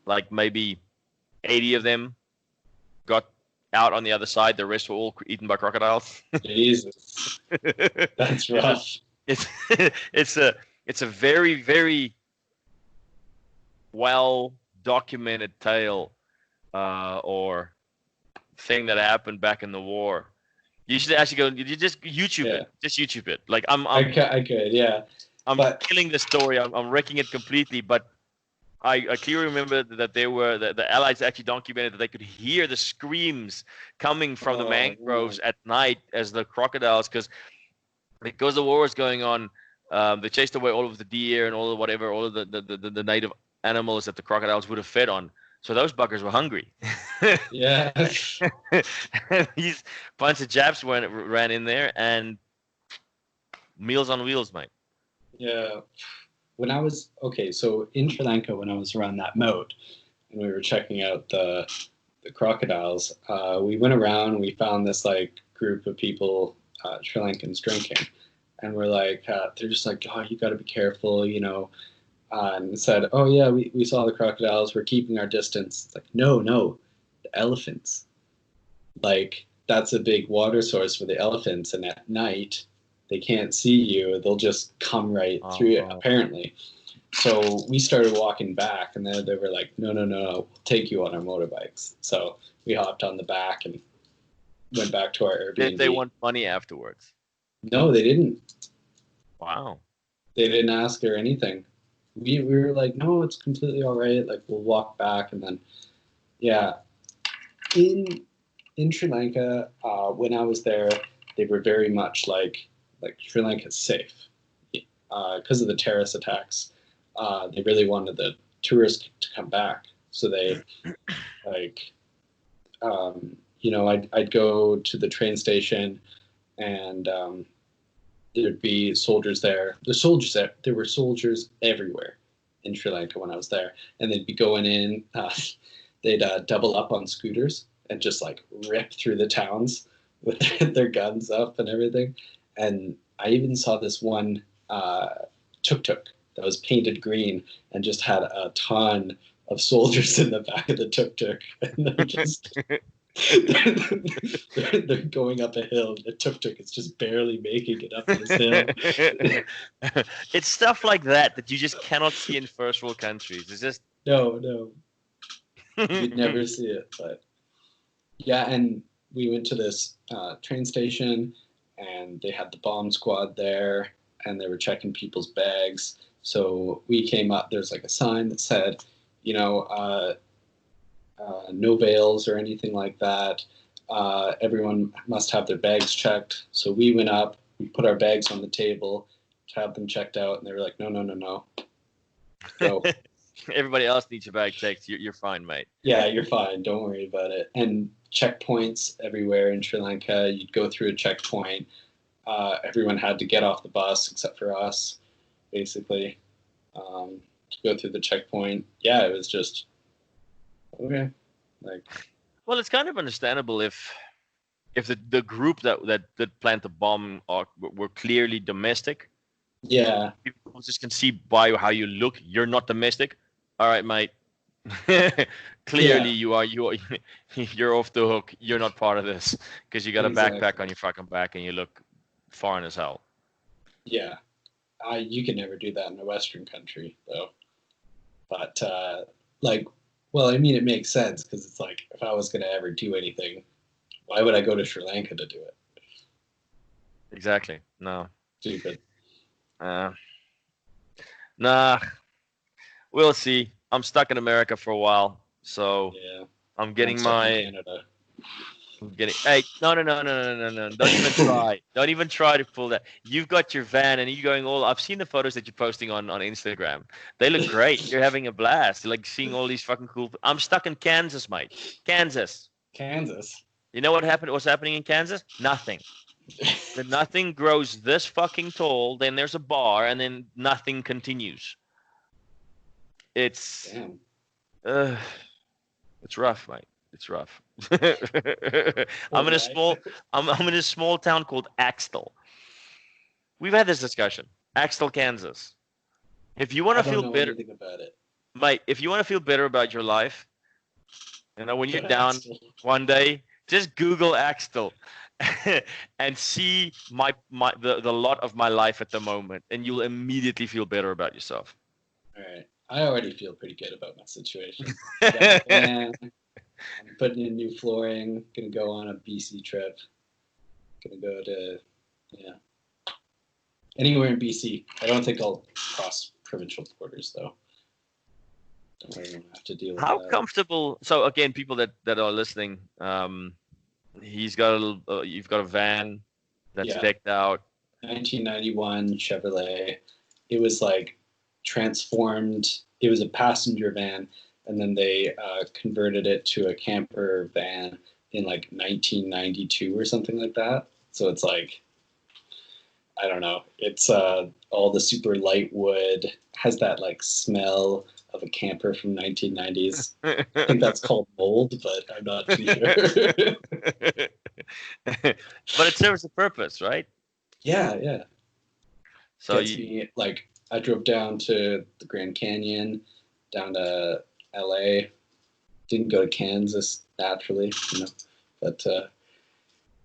Like maybe 80 of them got out on the other side. The rest were all eaten by crocodiles. Jesus. That's rough. It's a very, very well documented tale or thing that happened back in the war. You should actually go. You just YouTube it. Just YouTube it. Like I could, yeah. I'm killing the story. I'm wrecking it completely. But I clearly remember that they were the Allies actually documented that they could hear the screams coming from the mangroves at night as the crocodiles, because the war was going on. They chased away all of the deer and all of whatever, all of the native animals that the crocodiles would have fed on. So those buggers were hungry. Yeah. And these bunch of Japs ran in there, and meals on wheels, mate. Yeah. When I was so in Sri Lanka, when I was around that moat, and we were checking out the crocodiles, we went around and we found this like group of people, Sri Lankans drinking, and we're like, they're just like, oh, you got to be careful, you know. And said, oh yeah, we saw the crocodiles. We're keeping our distance. It's like, no, the elephants. Like that's a big water source for the elephants, and at night they can't see you. They'll just come right through it, apparently. So we started walking back, and then they were like, no, we'll take you on our motorbikes. So we hopped on the back and went back to our Airbnb. Did they want money afterwards? No, they didn't. Wow. They didn't ask or anything. We were like, no, it's completely all right. Like we'll walk back, and then yeah. In Sri Lanka, when I was there, they were very much like Sri Lanka's safe because of the terrorist attacks. They really wanted the tourists to come back, so they like you know, I'd go to the train station, and there'd be soldiers there. There were soldiers everywhere in Sri Lanka when I was there, and they'd be going in. They'd double up on scooters and just like rip through the towns with their guns up and everything. And I even saw this one tuk-tuk that was painted green and just had a ton of soldiers in the back of the tuk-tuk, and they're just they're going up a hill. The tuk-tuk is just barely making it up this hill. It's stuff like that you just cannot see in first world countries. It's just no. You'd never see it. But yeah, and we went to this train station, and they had the bomb squad there, and they were checking people's bags. So we came up. There's like a sign that said, you know, no veils or anything like that. Everyone must have their bags checked. So we went up, we put our bags on the table to have them checked out, and they were like, no. Go. Everybody else needs your bag checked. You're fine, mate. Yeah, you're fine. Don't worry about it. And checkpoints everywhere in Sri Lanka. You'd go through a checkpoint. Everyone had to get off the bus except for us, basically, to go through the checkpoint. Yeah, it was just okay. Like, well, it's kind of understandable if the group that planned the bomb were clearly domestic. Yeah, people just can see by how you look. You're not domestic. All right, mate. Clearly, yeah. You're off the hook. You're not part of this because you got a backpack on your fucking back and you look foreign as hell. Yeah, you can never do that in a Western country, though. But well, I mean, it makes sense because it's like if I was gonna ever do anything, why would I go to Sri Lanka to do it? Exactly. No. Stupid. Nah. We'll see. I'm stuck in America for a while, so yeah. I'm getting Canada. Hey, no. Don't even try. Don't even try to pull that. You've got your van and you're going all. I've seen the photos that you're posting on Instagram. They look great. You're having a blast. You're like seeing all these fucking cool. I'm stuck in Kansas, mate. Kansas. You know what happened? What's happening in Kansas? Nothing. The nothing grows this fucking tall. Then there's a bar, and then nothing continues. It's rough, mate. It's rough. I'm in a small town called Axtell. We've had this discussion. Axtell, Kansas. If you want to feel bitter about it, mate, if you want to feel bitter about your life, you know, when you're down one day, just Google Axtell and see the lot of my life at the moment, and you'll immediately feel better about yourself. All right. I already feel pretty good about my situation. I'm putting in new flooring. Gonna go on a BC trip. Gonna go to anywhere in BC. I don't think I'll cross provincial borders though. Don't even have to deal with How that. comfortable? So again, people that are listening, he's got a little. You've got a van that's Yeah. decked out. 1991 Chevrolet. It was like transformed. It was a passenger van, and then they converted it to a camper van in like 1992 or something like that. So it's like, I don't know. It's all the super light wood, has that like smell of a camper from 1990s. I think that's called mold, but I'm not too sure. But it serves a purpose, right? Yeah. So Gets me, like, I drove down to the Grand Canyon, down to LA. Didn't go to Kansas naturally, but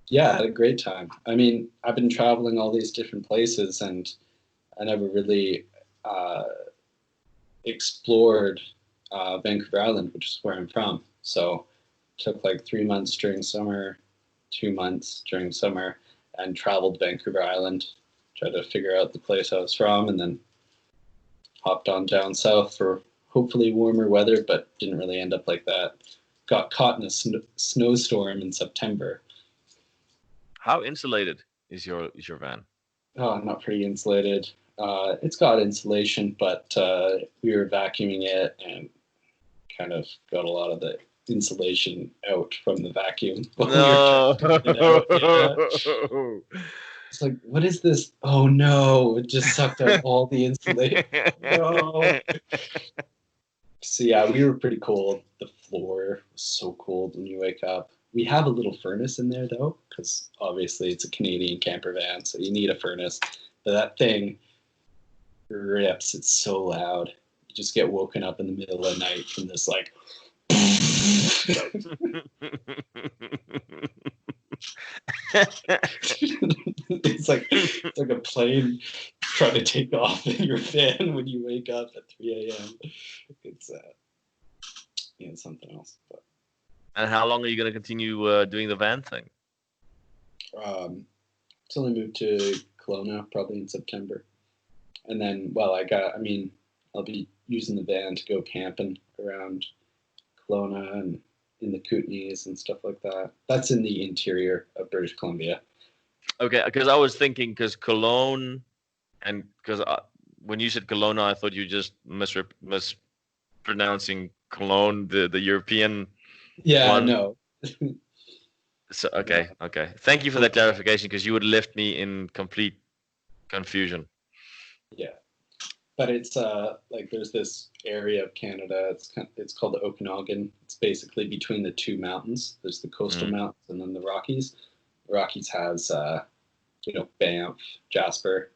yeah, I had a great time. I mean, I've been traveling all these different places, and I never really explored Vancouver Island, which is where I'm from. So took like 3 months during summer, 2 months during summer, and traveled Vancouver Island, tried to figure out the place I was from, and then hopped on down south for hopefully warmer weather, but didn't really end up like that. Got caught in a snowstorm in September. how insulated is your van? Oh, not pretty insulated. It's got insulation, but we were vacuuming it and kind of got a lot of the insulation out from the vacuum. No. It's like, what is this? Oh no, it just sucked out all the insulation. No. So yeah, we were pretty cold. The floor was so cold when you wake up. We have a little furnace in there though, because obviously it's a Canadian camper van, so you need a furnace. But that thing rips. It's so loud. You just get woken up in the middle of the night from this like. it's like a plane trying to take off in your van when you wake up at 3 a.m. It's something else. But And how long are you going to continue doing the van thing? Until I move to Kelowna, probably in September. And then, I'll be using the van to go camping around Kelowna and in the Kootenays and stuff like that. That's in the interior of British Columbia. Okay, because I was thinking, because Cologne, and because when you said Kelowna, I thought you just mispronouncing Cologne, the European one. No. So okay. Thank you for that clarification, because you would left me in complete confusion. Yeah, but it's like there's this area of Canada. It's called the Okanagan. It's basically between the two mountains. There's the coastal mountains and then the Rockies. The Rockies has Banff, Jasper,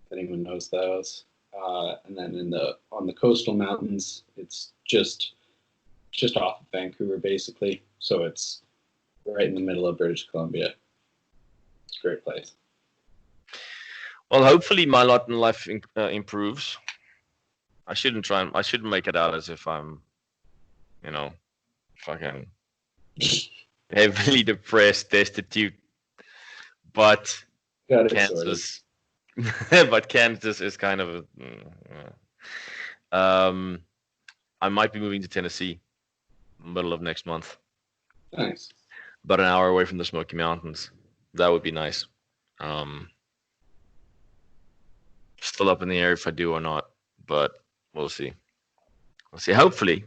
if anyone knows those. And then on the coastal mountains, it's just off of Vancouver, basically. So it's right in the middle of British Columbia. It's a great place. Well, hopefully my lot in life improves. I shouldn't make it out as if I'm, fucking heavily depressed, destitute. But Kansas, Kansas is kind of I might be moving to Tennessee middle of next month. Nice. About an hour away from the Smoky Mountains. That would be nice. Still up in the air if I do or not, but we'll see. Hopefully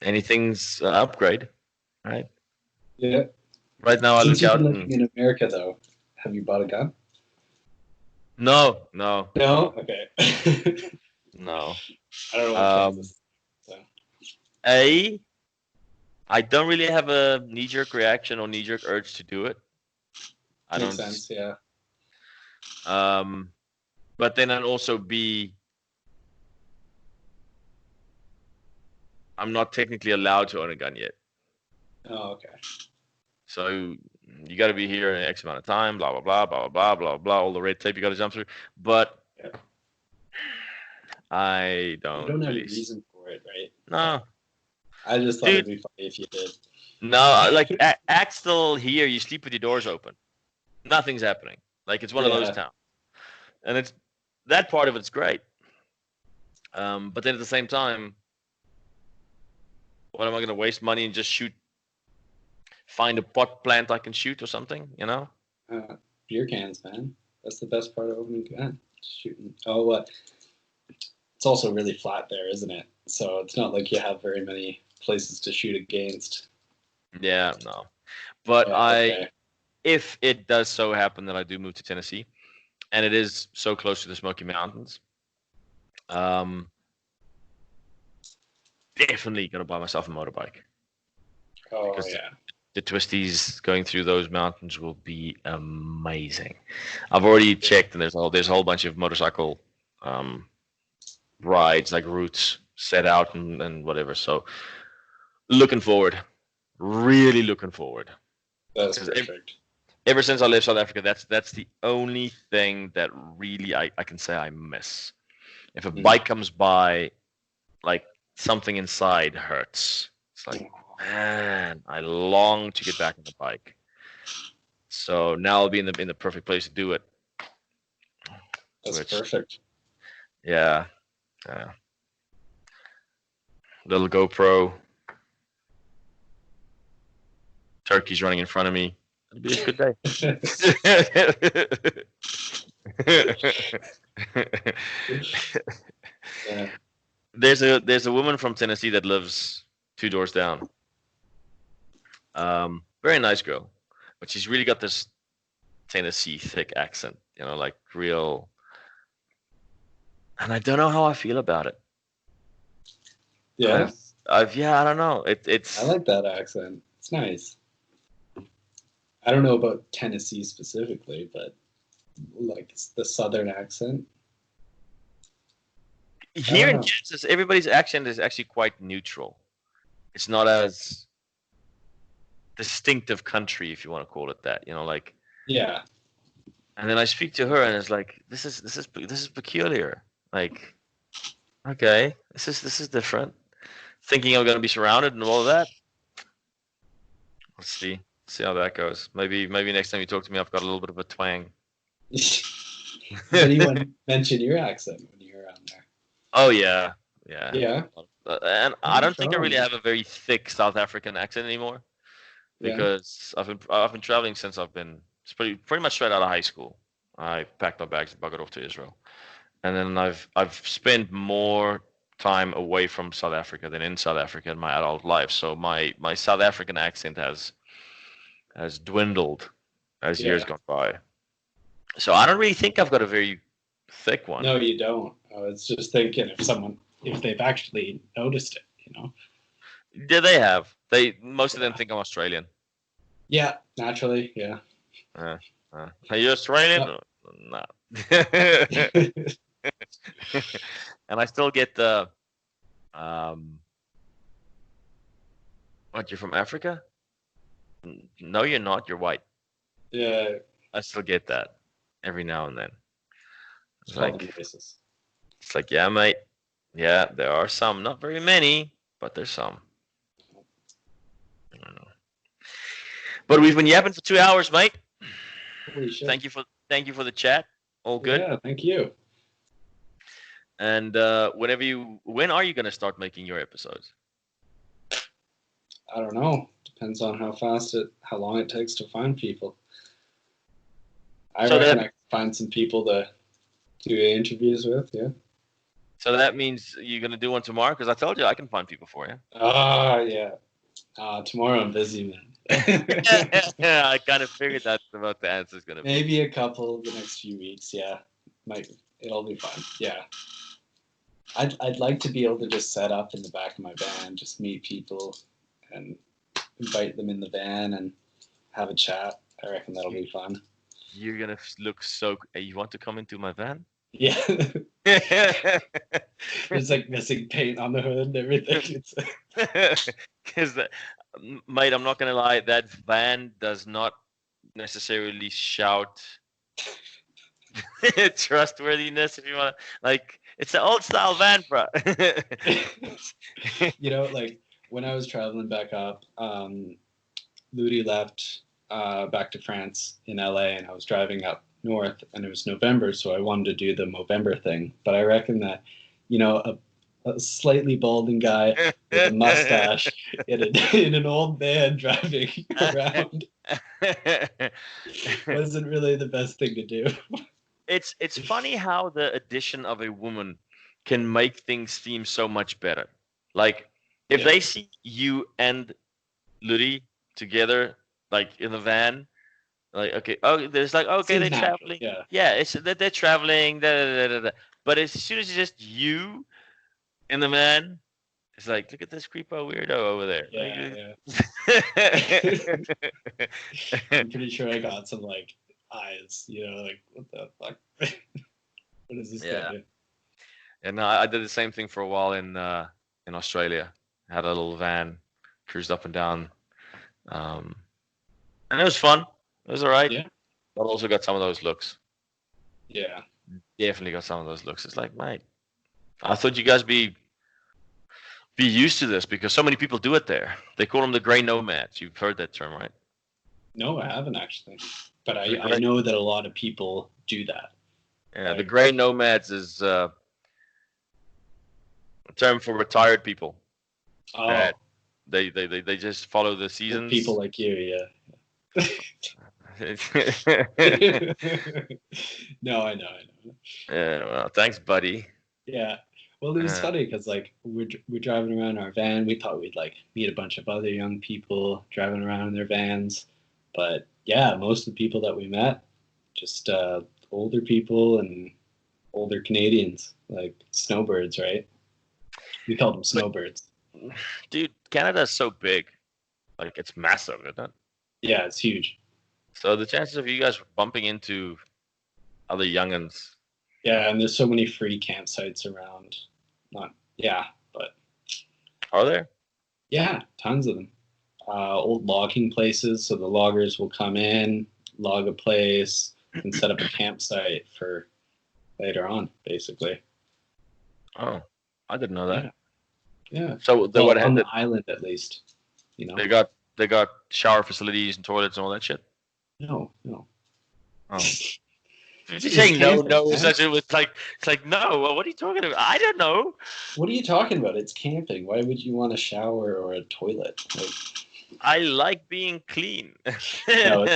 anything's upgrade, right? Yeah. Right now I look out. Living in America, though, have you bought a gun? No. Okay. No. I don't know what Kansas. So. I don't really have a knee-jerk reaction or knee-jerk urge to do it. Makes sense, yeah. But then I'd also be. I'm not technically allowed to own a gun yet. Oh, okay. So you got to be here in X amount of time, blah, blah, blah, blah, blah, blah, blah, all the red tape you got to jump through. But I don't. You don't have a reason for it, right? No. I just thought it'd be funny if you did. No, like act still here. You sleep with your doors open. Nothing's happening. Like it's one of those towns, and it's that part of it's great. But then at the same time, what am I going to waste money and just find a pot plant I can shoot or something, you know? Beer cans, man. That's the best part of opening gun. Shooting. Oh, what? It's also really flat there, isn't it? So it's not like you have very many places to shoot against. Yeah, no. But Okay. if it does so happen that I do move to Tennessee, and it is so close to the Smoky Mountains, definitely gonna buy myself a motorbike. Oh, Because yeah. the twisties going through those mountains will be amazing. I've already checked, and there's a whole bunch of motorcycle rides, like routes set out and whatever. So looking forward, really looking forward. That's perfect. Ever since I left South Africa, that's the only thing that really I can say I miss. If a bike comes by, like something inside hurts. It's like, man, I long to get back on the bike. So now I'll be in the perfect place to do it. That's perfect. Yeah. Yeah. Little GoPro. Turkey's running in front of me. It'll be a good day. Yeah. There's a woman from Tennessee that lives 2 doors down. Very nice girl, but she's really got this Tennessee thick accent, you know, like real. And I don't know how I feel about it. Yeah. I don't know. It's. I like that accent. It's nice. I don't know about Tennessee specifically, but like it's the Southern accent. Here in Kansas, everybody's accent is actually quite neutral. It's not as distinctive country, if you want to call it that. You know, like. Yeah. And then I speak to her, and it's like, this is peculiar. Like, okay, this is different. Thinking I'm going to be surrounded and all of that. Let's see how that goes. Maybe next time you talk to me, I've got a little bit of a twang. Anyone mention your accent when you're around there? Oh yeah. And I don't think I really have a very thick South African accent anymore, because I've been traveling since I've been pretty much straight out of high school. I packed my bags and buggered off to Israel, and then I've spent more time away from South Africa than in South Africa in my adult life. So my South African accent has dwindled as years gone by. So I don't really think I've got a very thick one. No, you don't. I was just thinking if they've actually noticed it, you know. Yeah, they have. Most of them think I'm Australian. Yeah, naturally, yeah. Are you Australian? No. And I still get the what, you're from Africa? No, you're not. You're white. Yeah. I still get that every now and then. It's like, yeah, mate. Yeah, there are some. Not very many, but there's some. I don't know. But we've been yapping for 2 hours, mate. Holy shit. Thank you for the chat. All good. Yeah, thank you. And when are you going to start making your episodes? I don't know. Depends on how long it takes to find people. I reckon I can find some people to do interviews with, yeah. So that means you're going to do one tomorrow? Because I told you I can find people for you. Yeah. Tomorrow I'm busy, man. Yeah, I kind of figured that's what the answer is going to be. Maybe a couple the next few weeks, yeah. It'll be fun, yeah. I'd like to be able to just set up in the back of my van, just meet people and invite them in the van and have a chat. I reckon that'll be fun. You're going to look so... You want to come into my van? Yeah. There's like missing paint on the hood and everything. Because, mate, I'm not going to lie, that van does not necessarily shout trustworthiness, if you want to. Like, it's an old style van, bro. You know, like when I was traveling back up, Ludi left back to France in LA, and I was driving up north, and it was November, so I wanted to do the Movember thing. But I reckon that a slightly balding guy with a mustache in an old van driving around wasn't really the best thing to do. It's funny how the addition of a woman can make things seem so much better. Like if they see you and Ludi together, like in the van, like okay, there's like okay, Seems they're natural, traveling. yeah. Yeah, it's that they're traveling. But as soon as it's just you in the van, it's like look at this creepo weirdo over there. Yeah. I'm pretty sure I got some like eyes, like what the fuck? What is this guy doing? And I did the same thing for a while in Australia. Had a little van, cruised up and down, and it was fun. It was all right. Yeah. But also got some of those looks. Yeah. Definitely got some of those looks. It's like, mate, I thought you guys be used to this because so many people do it there. They call them the grey nomads. You've heard that term, right? No, I haven't actually. But I know that a lot of people do that. Yeah, like, the grey nomads is a term for retired people. Oh. They just follow the seasons. People like you, yeah. No, I know. Yeah, well, thanks, buddy. Yeah. Well, it was funny because like we're driving around our van. We thought we'd like meet a bunch of other young people driving around in their vans, but yeah, most of the people that we met, just older people and older Canadians, like snowbirds, right? We called them snowbirds. Dude, Canada's so big, like it's massive, isn't it? Yeah, it's huge. So the chances of you guys bumping into other youngins. Yeah, and there's so many free campsites around. But are there? Yeah, tons of them. Old logging places, so the loggers will come in, log a place, and set up a campsite for later on, basically. Oh, I didn't know that. Yeah. So what on the island, at least, They got shower facilities and toilets and all that shit. No. Oh. You're saying no. It's like no. Well, what are you talking about? I don't know. What are you talking about? It's camping. Why would you want a shower or a toilet? I like being clean. No,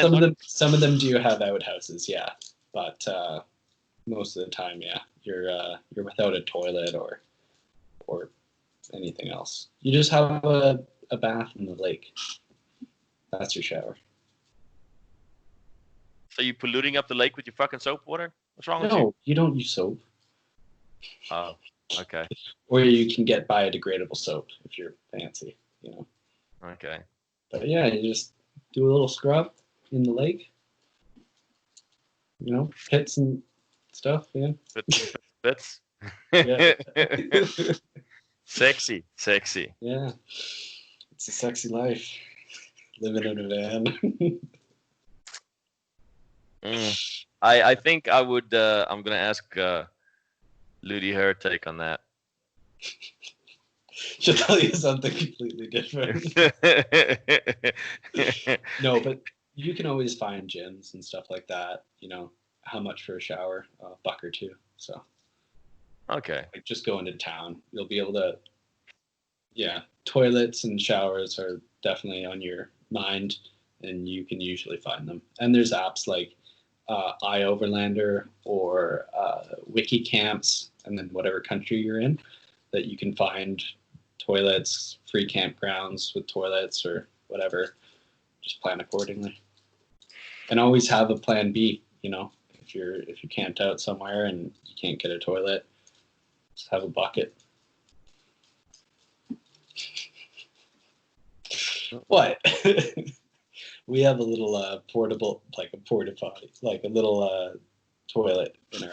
some of them do have outhouses, yeah, but most of the time, yeah, you're without a toilet or anything else. You just have a bath in the lake. That's your shower. So you polluting up the lake with your fucking soap water? What's wrong with you? No, you don't use soap. Oh, okay. Or you can get biodegradable soap if you're fancy, Okay. But yeah, you just do a little scrub in the lake. Pits and stuff, yeah. Bits. Yeah. Sexy. Yeah. It's a sexy life. Living in a van. I think I would. I'm gonna ask Ludi her take on that. She'll tell you something completely different. No, but you can always find gyms and stuff like that. How much for a shower? $1 or $2. So. Okay. Like just go into town. You'll be able to. Yeah, toilets and showers are definitely on your mind, and you can usually find them. And there's apps like iOverlander or Wiki Camps, and then whatever country you're in, that you can find toilets, free campgrounds with toilets or whatever. Just plan accordingly, and always have a plan B. If you camped out somewhere and you can't get a toilet, just have a bucket. What? We have a little portable, like a porta potty, like a little toilet in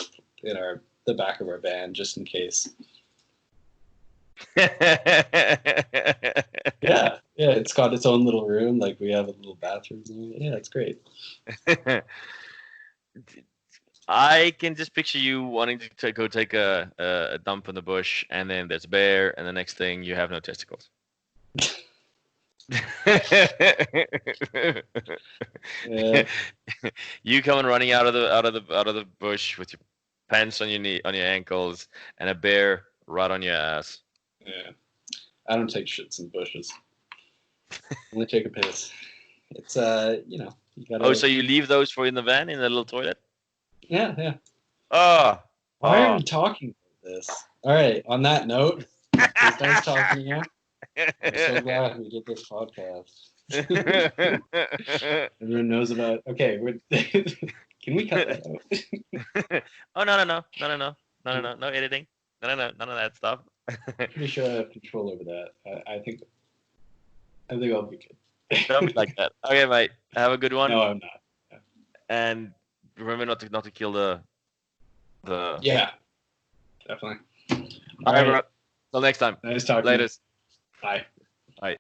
the back of our van, just in case. Yeah, it's got its own little room. Like we have a little bathroom. Yeah, it's great. I can just picture you wanting to go take a dump in the bush, and then there's a bear, and the next thing you have no testicles. Yeah. You coming running out of the bush with your pants on your ankles, and a bear right on your ass. Yeah. I don't take shits in bushes. Only take a piss. It's you know, you gotta. Oh, so you leave those for in the van in the little toilet? Yeah, yeah. Oh. Why are we talking about this? All right. On that note, it was nice talking to you. I'm so glad we did this podcast. Everyone knows about. Okay, can we cut that out? Oh no editing, no none of that stuff. Pretty sure I have control over that. I think I'll be good. Don't be like that. Okay, mate. Have a good one. No, I'm not. Yeah. And remember not to kill the. Yeah, definitely. All right, bro. Till next time. Nice talking. Latest. Bye. Bye.